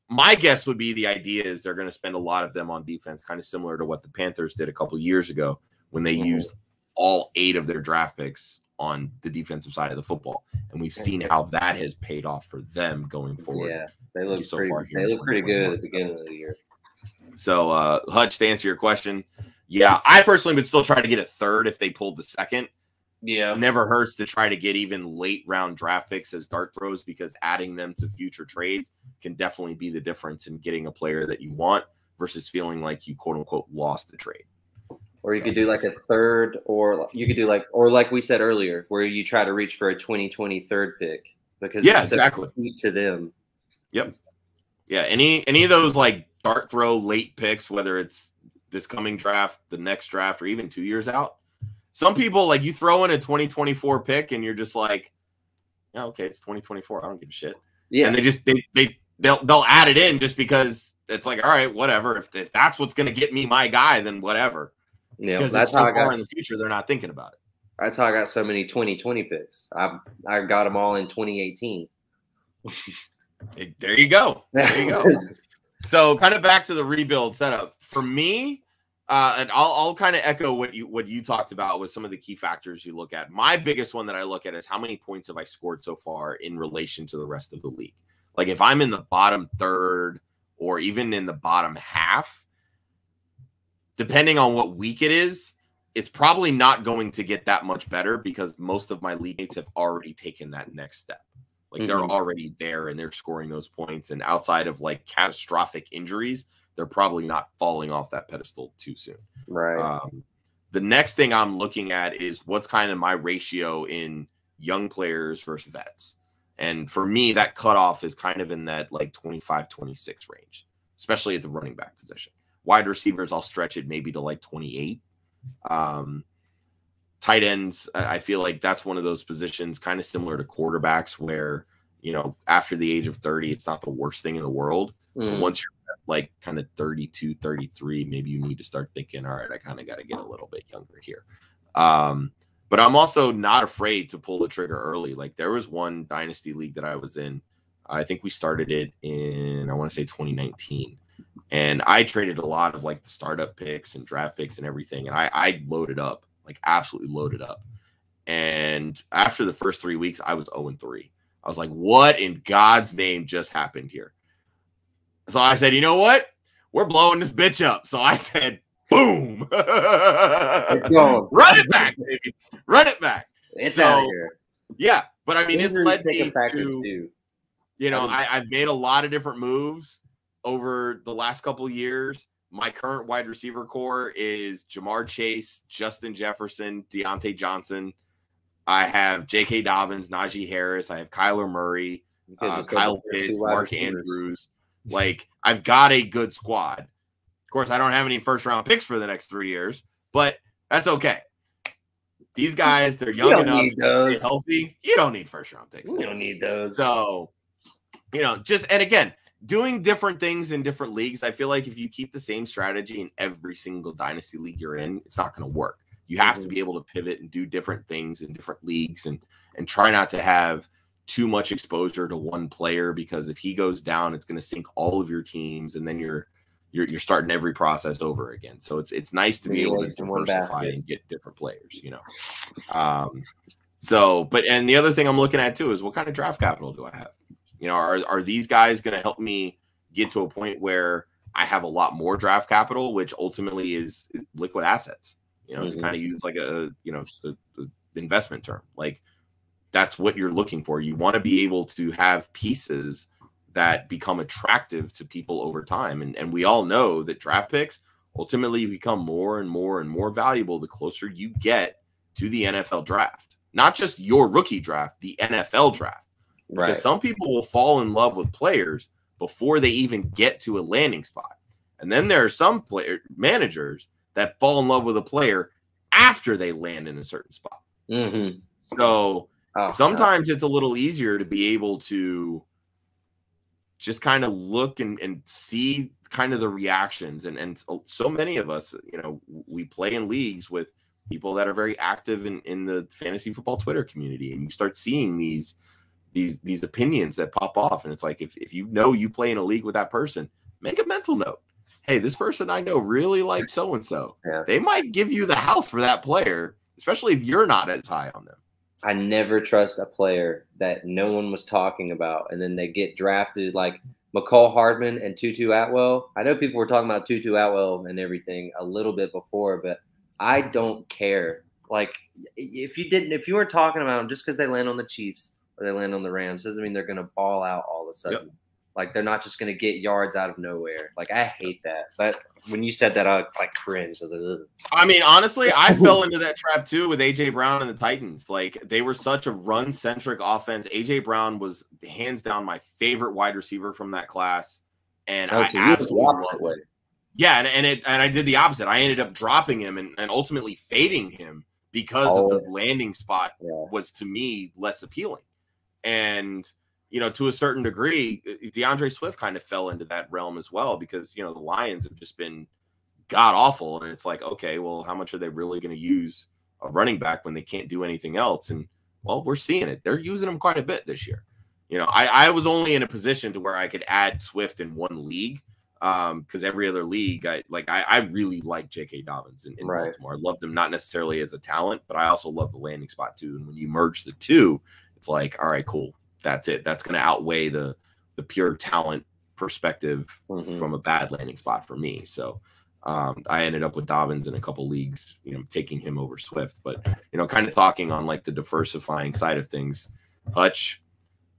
My guess would be the idea is they're going to spend a lot of them on defense, kind of similar to what the Panthers did a couple years ago when they used all 8 of their draft picks on the defensive side of the football. And we've seen how that has paid off for them going forward. Yeah, they look pretty good at the beginning of the year. So, Hutch, to answer your question, yeah, I personally would still try to get a third if they pulled the second. Yeah. Never hurts to try to get even late round draft picks as dart throws, because adding them to future trades can definitely be the difference in getting a player that you want versus feeling like you quote unquote lost the trade. Or you could do like a third, or you could do like we said earlier, where you try to reach for a 2020 third pick because it's exactly so to them. Yep. Yeah. Any of those like dart throw late picks, whether it's this coming draft, the next draft, or even 2 years out. Some people, like, you throw in a 2024 pick and you're just like, yeah, okay, it's 2024. I don't give a shit. Yeah. And they'll add it in just because it's like, all right, whatever. If that's what's going to get me my guy, then whatever. Yeah, because that's so far in the future, they're not thinking about it. That's how I got so many 2020 picks. I got them all in 2018. There you go. There you go. So kind of back to the rebuild setup. For me, and I'll kind of echo what you talked about with some of the key factors you look at. My biggest one that I look at is how many points have I scored so far in relation to the rest of the league. Like if I'm in the bottom third or even in the bottom half, depending on what week it is, it's probably not going to get that much better because most of my league mates have already taken that next step. Like they're already there and they're scoring those points. And outside of like catastrophic injuries, they're probably not falling off that pedestal too soon. Right. The next thing I'm looking at is what's kind of my ratio in young players versus vets. And for me, that cutoff is kind of in that like 25, 26 range, especially at the running back position. Wide receivers, I'll stretch it maybe to like 28. Tight ends, I feel like that's one of those positions kind of similar to quarterbacks where, you know, after the age of 30, it's not the worst thing in the world. But once you're like kind of 32, 33, maybe you need to start thinking, all right, I kind of got to get a little bit younger here. But I'm also not afraid to pull the trigger early. Like there was one dynasty league that I was in. I think we started it in, I want to say 2019. And I traded a lot of like the startup picks and draft picks and everything. And I loaded up, like absolutely loaded up. And after the first 3 weeks, I was 0-3. I was like, what in God's name just happened here? So I said, you know what? We're blowing this bitch up. So I said, boom. It's going. Run it back, baby. Run it back. It's out of here. Yeah. But I mean, it's led me to, you know, I've made a lot of different moves over the last couple of years. My current wide receiver core is Jamar Chase, Justin Jefferson, Deontay Johnson. I have J.K. Dobbins, Najee Harris. I have Kyler Murray, Kyle Pitts, Mark Andrews. Like, I've got a good squad. Of course, I don't have any first-round picks for the next 3 years, but that's okay. These guys, they're young enough to stay healthy. You don't need first-round picks. You don't need those. So, you know, and again, doing different things in different leagues, I feel like if you keep the same strategy in every single dynasty league you're in, it's not going to work. You have to be able to pivot and do different things in different leagues and try not to have too much exposure to one player, because if he goes down, it's going to sink all of your teams, and then you're starting every process over again. So it's nice to be able to diversify and get different players, you know. And the other thing I'm looking at too is what kind of draft capital do I have? You know, are these guys going to help me get to a point where I have a lot more draft capital, which ultimately is liquid assets, you know, to kind of use like a investment term. Like, that's what you're looking for. You want to be able to have pieces that become attractive to people over time. And we all know that draft picks ultimately become more and more and more valuable the closer you get to the NFL draft. Not just your rookie draft, the NFL draft. Because Right. some people will fall in love with players before they even get to a landing spot. And then there are some managers that fall in love with a player after they land in a certain spot. So sometimes it's a little easier to be able to just kind of look and see kind of the reactions. And so many of us, you know, we play in leagues with people that are very active in the fantasy football Twitter community. And you start seeing these opinions that pop off. And it's like, if you know you play in a league with that person, make a mental note. Hey, this person I know really likes so-and-so. Yeah. They might give you the house for that player, especially if you're not as high on them. I never trust a player that no one was talking about, and then they get drafted like McCall Hardman and Tutu Atwell. I know people were talking about Tutu Atwell and everything a little bit before, but I don't care Like, if you were talking about them just because they land on the Chiefs or they land on the Rams doesn't mean they're going to ball out all of a sudden. Yep. Like, they're not just going to get yards out of nowhere. Like, I hate that. But when you said that, I like cringed. I was like, ugh. I mean, honestly, I fell into that trap too with A.J. Brown and the Titans. Like, they were such a run-centric offense. A.J. Brown was hands down my favorite wide receiver from that class. And I absolutely loved it. Yeah, and I did the opposite. I ended up dropping him and ultimately fading him because of the landing spot was, to me, less appealing. And, you know, to a certain degree, DeAndre Swift kind of fell into that realm as well because, you know, the Lions have just been god-awful. And it's like, okay, well, how much are they really going to use a running back when they can't do anything else? And, well, we're seeing it. They're using him quite a bit this year. You know, I was only in a position to where I could add Swift in one league because every other league, I really like J.K. Dobbins in Baltimore. I loved him not necessarily as a talent, but I also love the landing spot too. And when you merge the two, it's like, all right, cool. That's it. That's going to outweigh the pure talent perspective from a bad landing spot for me. So I ended up with Dobbins in a couple leagues, you know, taking him over Swift. But, you know, kind of talking on like the diversifying side of things, Hutch,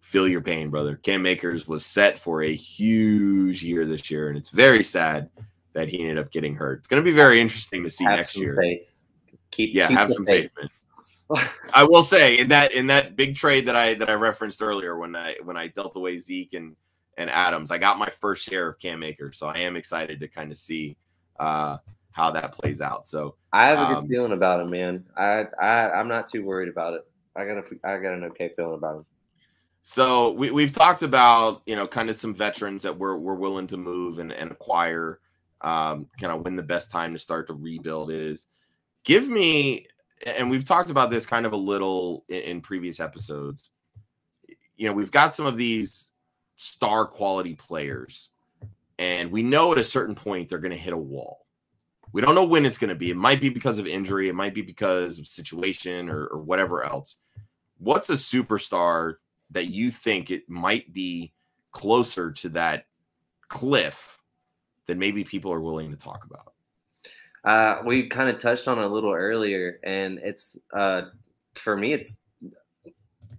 feel your pain, brother. Cam Akers was set for a huge year this year, and it's very sad that he ended up getting hurt. It's going to be very interesting to see next year. Faith. Have some faith, man. I will say in that big trade that I referenced earlier when I dealt away Zeke and Adams, I got my first share of Cam Akers, so I am excited to kind of see how that plays out. So I have a good feeling about him, man. I'm not too worried about it. I got an okay feeling about him. So we've talked about, you know, kind of some veterans that we're willing to move and acquire, kind of when the best time to start to rebuild is. Give me, and we've talked about this kind of a little in previous episodes. You know, we've got some of these star quality players, and we know at a certain point they're going to hit a wall. We don't know when it's going to be. It might be because of injury. It might be because of situation or whatever else. What's a superstar that you think it might be closer to that cliff than maybe people are willing to talk about? We kind of touched on it a little earlier, and it's for me, it's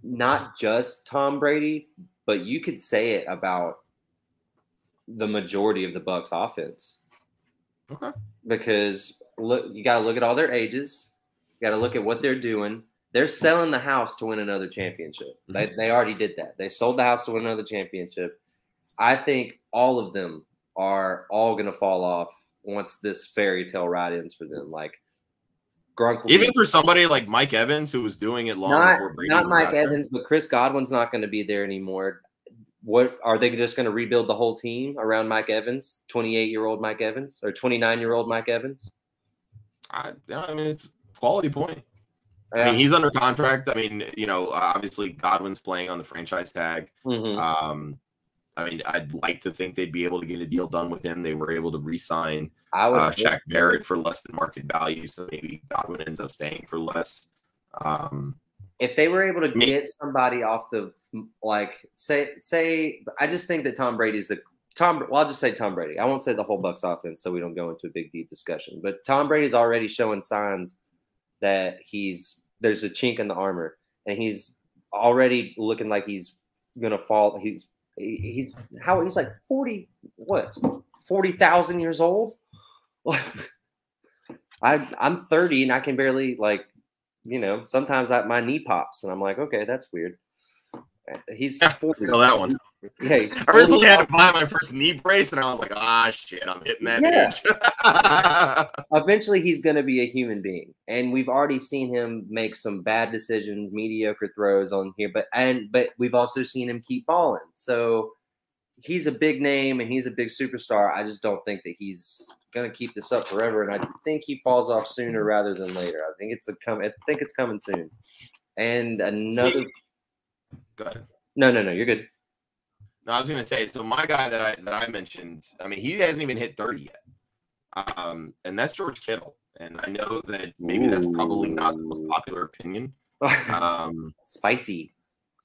not just Tom Brady, but you could say it about the majority of the Bucs offense. Okay. Because look, you got to look at all their ages. You got to look at what they're doing. They're selling the house to win another championship. They already did that. They sold the house to win another championship. I think all of them are all going to fall off once this fairy tale ride ends for them. Like Gronk, even for somebody like Mike Evans, who was doing it long before Brady. Not Mike Evans, but Chris Godwin's not going to be there anymore. What are they just going to rebuild the whole team around Mike Evans, 28-year-old Mike Evans, or 29-year-old Mike Evans? I mean, it's a quality point. Yeah. I mean, he's under contract. I mean, you know, obviously Godwin's playing on the franchise tag. I mean, I'd like to think they'd be able to get a deal done with him. They were able to re-sign Shaq Barrett for less than market value, so maybe Godwin ends up staying for less. If they were able to get somebody off the, like, say, I just think that Tom Brady's well, I'll just say Tom Brady. I won't say the whole Bucs offense so we don't go into a big, deep discussion. But Tom Brady's already showing signs that there's a chink in the armor, and he's already looking like he's going to fall. He's like 40,000 years old. I'm 30 and I can barely, like, you know, sometimes my knee pops and I'm like, okay, that's weird. He's 40. Feel that one. Yeah, he's I recently had to buy my first knee brace and I was like, shit, I'm hitting that age. Eventually he's going to be a human being, and we've already seen him make some bad decisions, mediocre throws on here, but we've also seen him keep balling. So he's a big name and he's a big superstar. I just don't think that he's going to keep this up forever, and I think he falls off sooner rather than later. I think it's coming soon. And another. Go ahead. No, you're good. No, I was going to say, so my guy that I mentioned, I mean, he hasn't even hit 30 yet, and that's George Kittle. And I know that maybe that's probably not the most popular opinion. Spicy.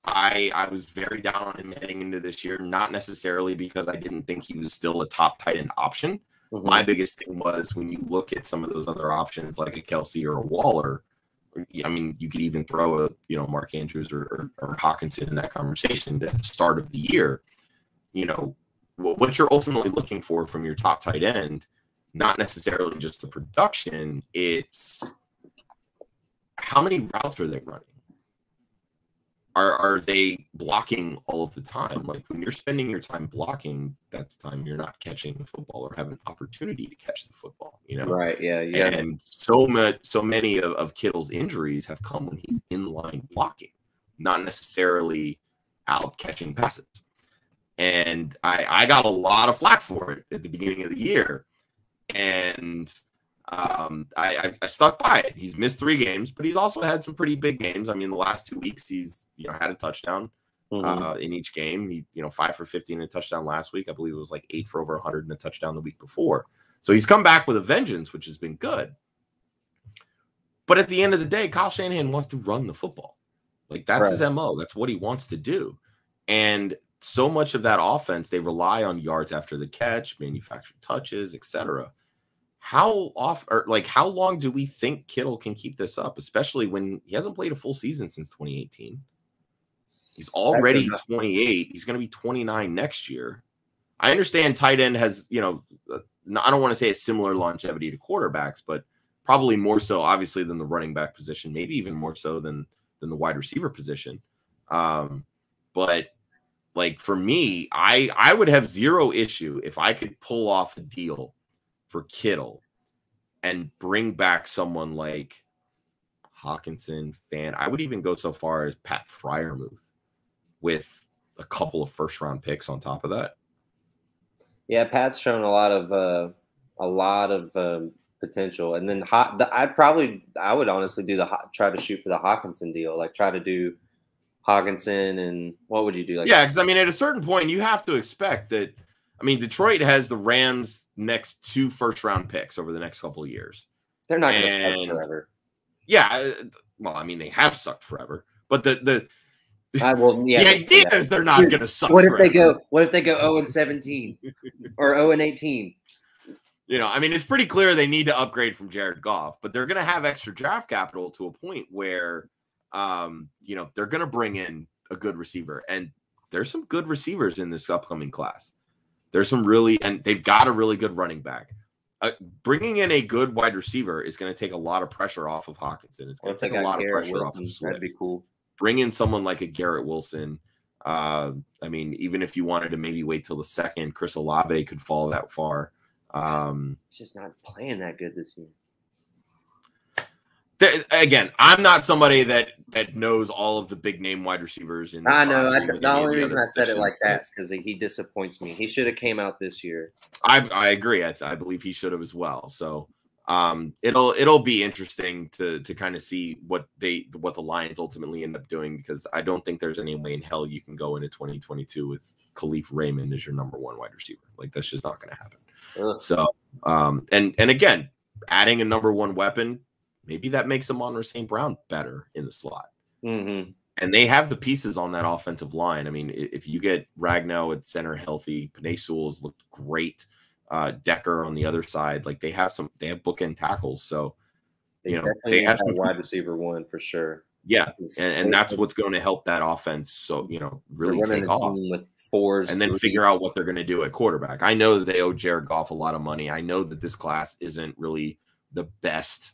I was very down on him heading into this year, not necessarily because I didn't think he was still a top tight end option. My biggest thing was when you look at some of those other options like a Kelsey or a Waller, I mean, you could even throw Mark Andrews or Hawkinson in that conversation at the start of the year. What you're ultimately looking for from your top tight end, not necessarily just the production, it's how many routes are they running? Are they blocking all of the time? Like, when you're spending your time blocking, that's time you're not catching the football or have an opportunity to catch the football, Right, yeah. And so many of Kittle's injuries have come when he's in line blocking, not necessarily out catching passes. And I got a lot of flack for it at the beginning of the year. And I stuck by it. He's missed 3 games, but he's also had some pretty big games. I mean, the last 2 weeks, he's had a touchdown in each game. He 5 for 15 and a touchdown last week. I believe it was like 8 for over 100 and a touchdown the week before. So he's come back with a vengeance, which has been good. But at the end of the day, Kyle Shanahan wants to run the football. Like, that's his MO. That's what he wants to do. And so much of that offense, they rely on yards after the catch, manufactured touches, etc. How long do we think Kittle can keep this up, especially when he hasn't played a full season since 2018? He's already 28. He's going to be 29 next year. I understand tight end has, I don't want to say a similar longevity to quarterbacks, but probably more so, obviously, than the running back position, maybe even more so than the wide receiver position. But like, for me, I would have zero issue if I could pull off a deal for Kittle and bring back someone like Hawkinson, I would even go so far as Pat Freiermuth with a couple of first-round picks on top of that. Yeah, Pat's shown a lot of potential, and then I would honestly try to shoot for the Hawkinson deal, like try to do Hawkinson, and what would you do? Like, yeah, because I mean, at a certain point, you have to expect that. I mean, Detroit has the Rams' next 2 first-round picks over the next couple of years. They're not going to suck forever. Yeah, well, I mean, they have sucked forever, but the idea is they're not going to suck. What if they go 0-17 or 0-18? I mean, it's pretty clear they need to upgrade from Jared Goff, but they're going to have extra draft capital to a point where, they're going to bring in a good receiver, and there's some good receivers in this upcoming class. There's some and they've got a really good running back. Bringing in a good wide receiver is going to take a lot of pressure off of Hawkinson. It's going to take a lot of pressure off of Swift. That'd be cool. Bring in someone like a Garrett Wilson. I mean, even if you wanted to maybe wait till the second, Chris Olave could fall that far. He's just not playing that good this year. Again, I'm not somebody that knows all of the big name wide receivers in this I know. The only reason I said it like that is because he disappoints me. He should have came out this year. I agree. I believe he should have as well. So it'll be interesting to kind of see what the Lions ultimately end up doing, because I don't think there's any way in hell you can go into 2022 with Khalif Raymond as your number 1 wide receiver. Like, that's just not going to happen. Ugh. So and again, adding a number 1 weapon, maybe that makes Amon-Ra St. Brown better in the slot. Mm-hmm. And they have the pieces on that offensive line. I mean, if you get Ragnow at center healthy, Penei Sewell's looked great. Decker on the other side, like they have bookend tackles. So, they have a wide receiver 1 for sure. Yeah. And that's what's going to help that offense. So, really take off with 4s and then figure out what they're going to do at quarterback. I know that they owe Jared Goff a lot of money. I know that this class isn't really the best,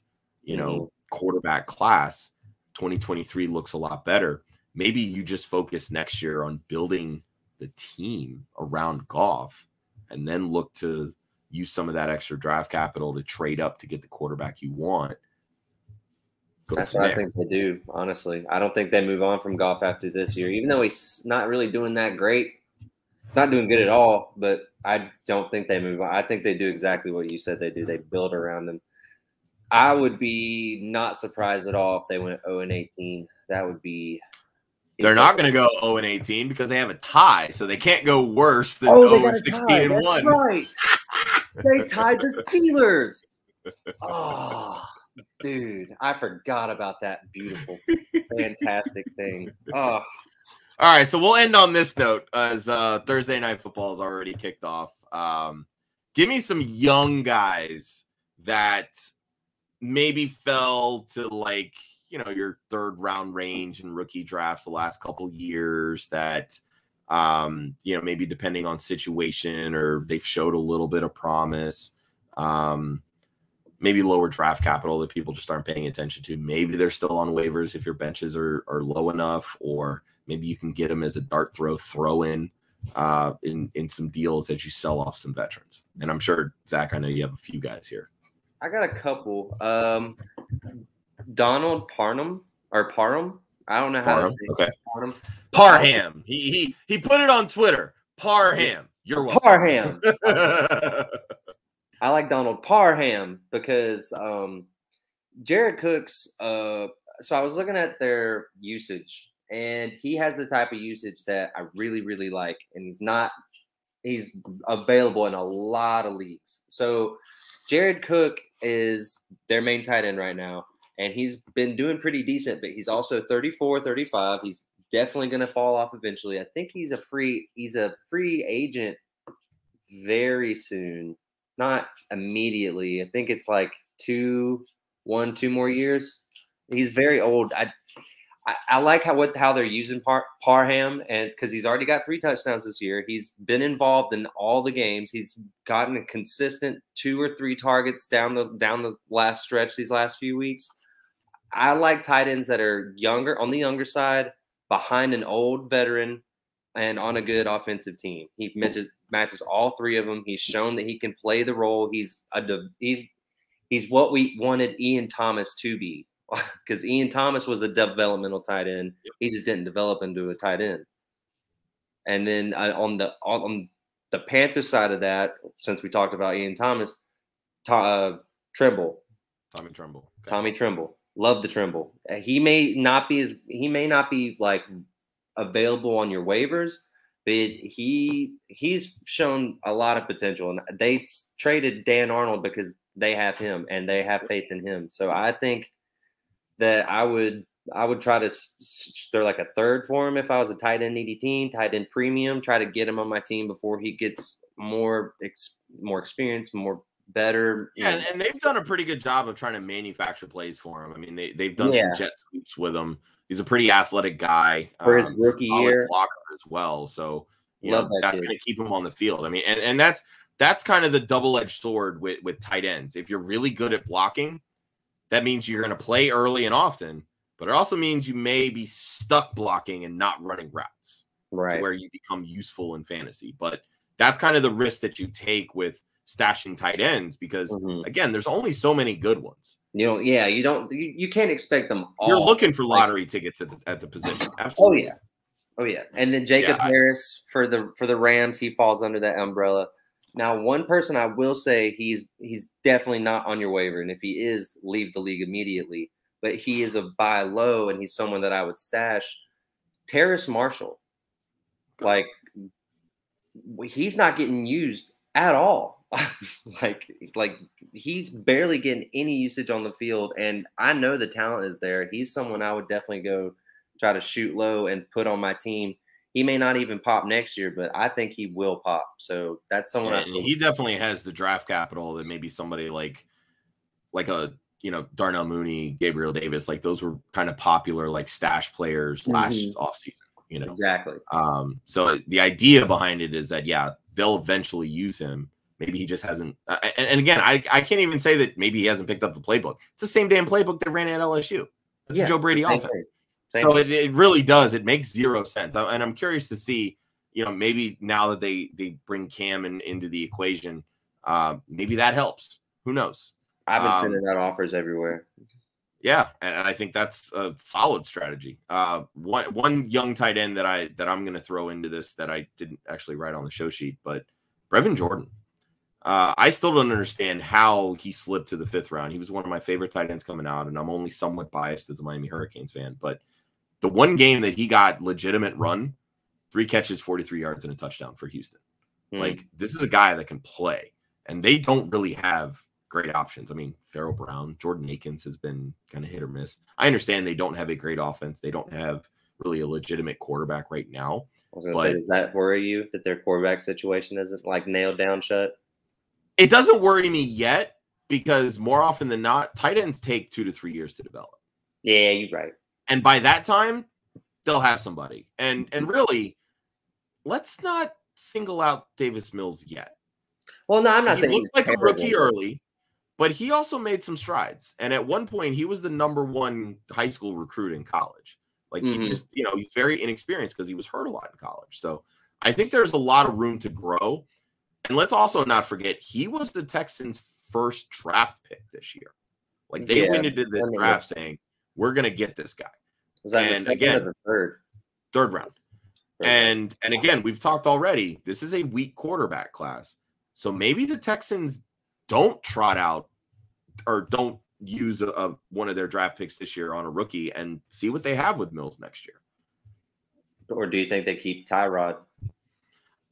quarterback class. 2023 looks a lot better. Maybe you just focus next year on building the team around Goff, and then look to use some of that extra draft capital to trade up to get the quarterback you want. That's what I think they do, honestly. I don't think they move on from Goff after this year, even though he's not really doing that great. He's not doing good at all, but I don't think they move on. I think they do exactly what you said they do. They build around them. I would be not surprised at all if they went 0-18. That would be – they're not going to go 0-18 because they have a tie, so they can't go worse than 0-16-1. That's right. They tied the Steelers. Oh, dude, I forgot about that beautiful, fantastic thing. Oh. All right, so we'll end on this note as Thursday Night Football has already kicked off. Give me some young guys that maybe fell to, like, your 3rd round range and rookie drafts the last couple years that, maybe depending on situation or they've showed a little bit of promise, maybe lower draft capital that people just aren't paying attention to. Maybe they're still on waivers if your benches are low enough, or maybe you can get them as a dart throw in some deals as you sell off some veterans. And I'm sure, Zach, I know you have a few guys here. I got a couple. Donald Parham. I don't know how to say it. Okay. Parham. He put it on Twitter. Parham. You're welcome. Parham. I like Donald Parham because Jared Cook's so I was looking at their usage, and he has the type of usage that I really, really like, and he's available in a lot of leagues. So Jared Cook is their main tight end right now, and he's been doing pretty decent, but he's also 34, 35. He's definitely going to fall off eventually. I think he's a free agent very soon. Not immediately. I think it's like 2 more years. He's very old. I like how they're using Parham, and because he's already got 3 touchdowns this year. He's been involved in all the games. He's gotten a consistent 2 or 3 targets down the last stretch these last few weeks. I like tight ends that are younger, on the younger side, behind an old veteran, and on a good offensive team. He matches all 3 of them. He's shown that he can play the role. He's what we wanted Ian Thomas to be, because Ian Thomas was a developmental tight end. Yep. He just didn't develop into a tight end. And then on the Panthers side of that, since we talked about Ian Thomas, Tommy Tremble. Love the Tremble. He may not be like available on your waivers, but he's shown a lot of potential, and they traded Dan Arnold because they have him and they have faith in him. So I think that I would try to throw like a 3rd for him if I was a tight end needy team, tight end premium, try to get him on my team before he gets more experience, better. Yeah, and they've done a pretty good job of trying to manufacture plays for him. I mean, they've done some jet sweeps with him. He's a pretty athletic guy for his rookie year, blocker as well. So that's going to keep him on the field. I mean, and that's kind of the double-edged sword with tight ends. If you're really good at blocking, that means you're going to play early and often, but it also means you may be stuck blocking and not running routes, right? To where you become useful in fantasy. But that's kind of the risk that you take with stashing tight ends, because again, there's only so many good ones. You can't expect them all. You're looking for lottery tickets at the position. Absolutely. Oh yeah. And then Jacob Harris for the Rams, he falls under that umbrella. Now, one person I will say he's definitely not on your waiver, and if he is, leave the league immediately. But he is a buy low, and he's someone that I would stash. Terrace Marshall, like he's not getting used at all. like he's barely getting any usage on the field, and I know the talent is there. He's someone I would definitely go try to shoot low and put on my team. He may not even pop next year, but I think he will pop. So that's someone he definitely has the draft capital that maybe somebody like a Darnell Mooney, Gabriel Davis, like those were kind of popular like stash players last offseason. Exactly. So the idea behind it is that they'll eventually use him. Maybe he just hasn't. And again, I can't even say that maybe he hasn't picked up the playbook. It's the same damn playbook that ran at LSU. It's the Joe Brady offense. So it really does. It makes zero sense. And I'm curious to see, maybe now that they bring Cam into the equation, maybe that helps. Who knows? I've been sending out offers everywhere. Yeah, and I think that's a solid strategy. One young tight end that I'm going to throw into this that I didn't actually write on the show sheet, but Brevin Jordan. I still don't understand how he slipped to the 5th round. He was one of my favorite tight ends coming out, and I'm only somewhat biased as a Miami Hurricanes fan. But the one game that he got legitimate run, 3 catches, 43 yards, and a touchdown for Houston. Like, this is a guy that can play, and they don't really have great options. I mean, Pharaoh Brown, Jordan Akins has been kind of hit or miss. I understand they don't have a great offense. They don't have really a legitimate quarterback right now. I was going to say, does that worry you that their quarterback situation isn't like nailed down shut? It doesn't worry me yet, because more often than not, tight ends take 2 to 3 years to develop. Yeah, you're right. And by that time, they'll have somebody. And really, let's not single out Davis Mills yet. Well, no, I'm not He saying looks he's like a rookie terrible. early, but he also made some strides. And at one point, he was the #1 high school recruit in college. Like he just, he's very inexperienced because he was hurt a lot in college. So I think there's a lot of room to grow. And let's also not forget, he was the Texans' first draft pick this year. Like they went into this draft saying, we're going to get this guy. Was that the second or the third? Third round. And again, we've talked already. This is a weak quarterback class. So maybe the Texans don't trot out or don't use one of their draft picks this year on a rookie and see what they have with Mills next year. Or do you think they keep Tyrod?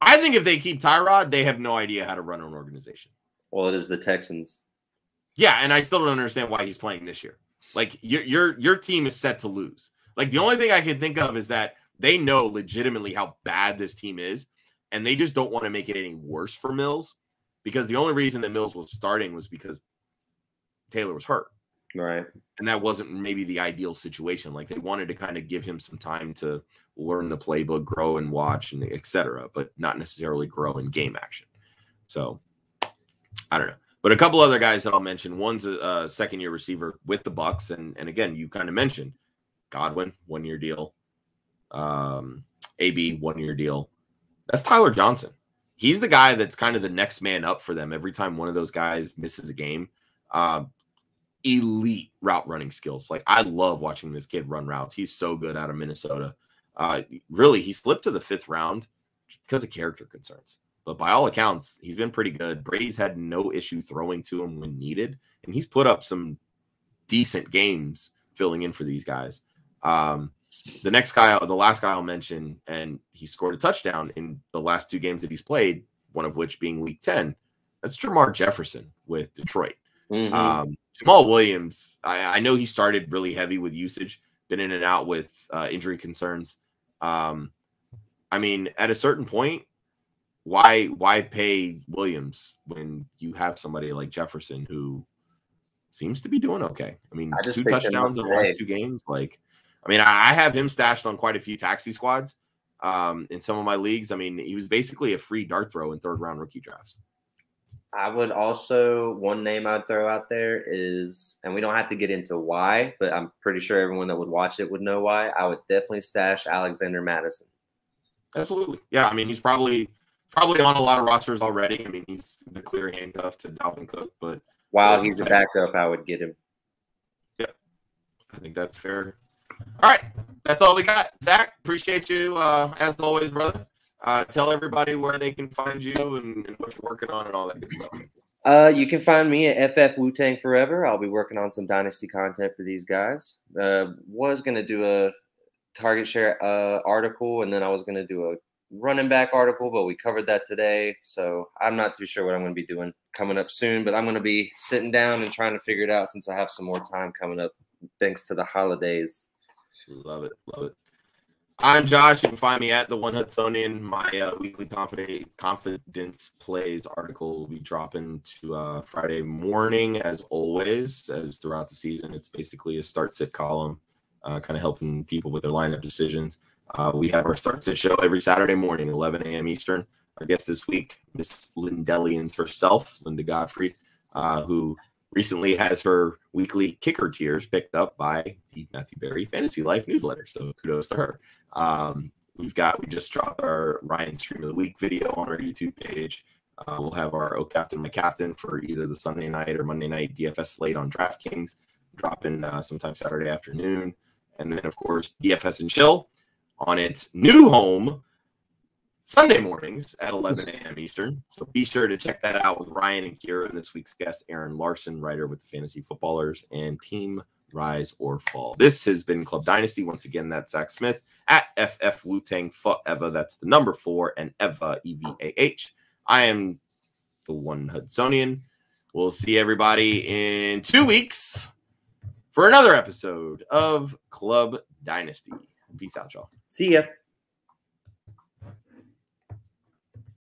I think if they keep Tyrod, they have no idea how to run an organization. Well, it is the Texans. Yeah, and I still don't understand why he's playing this year. Like your team is set to lose. Like the only thing I can think of is that they know legitimately how bad this team is, and they just don't want to make it any worse for Mills, because the only reason that Mills was starting was because Taylor was hurt. Right. And that wasn't maybe the ideal situation. Like they wanted to kind of give him some time to learn the playbook, grow and watch, and et cetera, but not necessarily grow in game action. So I don't know. But a couple other guys that I'll mention. One's a second-year receiver with the Bucs, and again, you kind of mentioned Godwin, 1-year deal. AB, 1-year deal. That's Tyler Johnson. He's the guy that's kind of the next man up for them every time one of those guys misses a game. Elite route running skills. Like I love watching this kid run routes. He's so good out of Minnesota. Really, he slipped to the 5th round because of character concerns. But by all accounts, he's been pretty good. Brady's had no issue throwing to him when needed, and he's put up some decent games filling in for these guys. The last guy I'll mention, and he scored a touchdown in the last 2 games that he's played, one of which being Week 10. That's Jamar Jefferson with Detroit. Jamal Williams, I know he started really heavy with usage, been in and out with injury concerns. I mean, at a certain point, why pay Williams when you have somebody like Jefferson who seems to be doing okay? I mean, 2 touchdowns in the last 2 games. Like, I mean, I have him stashed on quite a few taxi squads in some of my leagues. I mean, he was basically a free dart throw in 3rd-round rookie drafts. I would also, one name I'd throw out there is, and we don't have to get into why, but I'm pretty sure everyone that would watch it would know why. I would definitely stash Alexander Madison. Absolutely. Yeah, I mean, he's probably on a lot of rosters already. I mean, he's the clear handcuff to Dalvin Cook, but while he's a backup, I would get him. Yeah, I think that's fair. All right, that's all we got. Zach, appreciate you as always, brother. Tell everybody where they can find you and what you're working on and all that good stuff. You can find me at FF Wu-Tang Forever. I'll be working on some Dynasty content for these guys. Was going to do a target share article, and then I was going to do a running back article, but we covered that today. So I'm not too sure what I'm going to be doing coming up soon, but I'm going to be sitting down and trying to figure it out since I have some more time coming up thanks to the holidays. Love it. Love it. I'm Josh. You can find me at the One Hudsonian. My weekly confidence plays article will be dropping to Friday morning, as always, as throughout the season. It's basically a start-sit column, kind of helping people with their lineup decisions. We have our start-sit show every Saturday morning, 11 a.m. Eastern. Our guest this week, Miss Lindellians herself, Linda Gottfried, who recently has her weekly kicker tiers picked up by the Matthew Berry Fantasy Life newsletter. So kudos to her. We just dropped our Ryan Stream of the Week video on our YouTube page. We'll have our Oh Captain, My Captain for either the Sunday night or Monday night DFS slate on DraftKings, dropping sometime Saturday afternoon. And then, of course, DFS and Chill on its new home Sunday mornings at 11 a.m. Eastern. So be sure to check that out with Ryan and Kira and this week's guest, Aaron Larson, writer with the Fantasy Footballers and Team Rise or Fall. This has been Club Dynasty. Once again, that's Zach Smith at FF Wu-Tang Forever. That's the number 4 and Eva, EVAH. I am the One Hudsonian. We'll see everybody in 2 weeks for another episode of Club Dynasty. Peace out, y'all. See ya.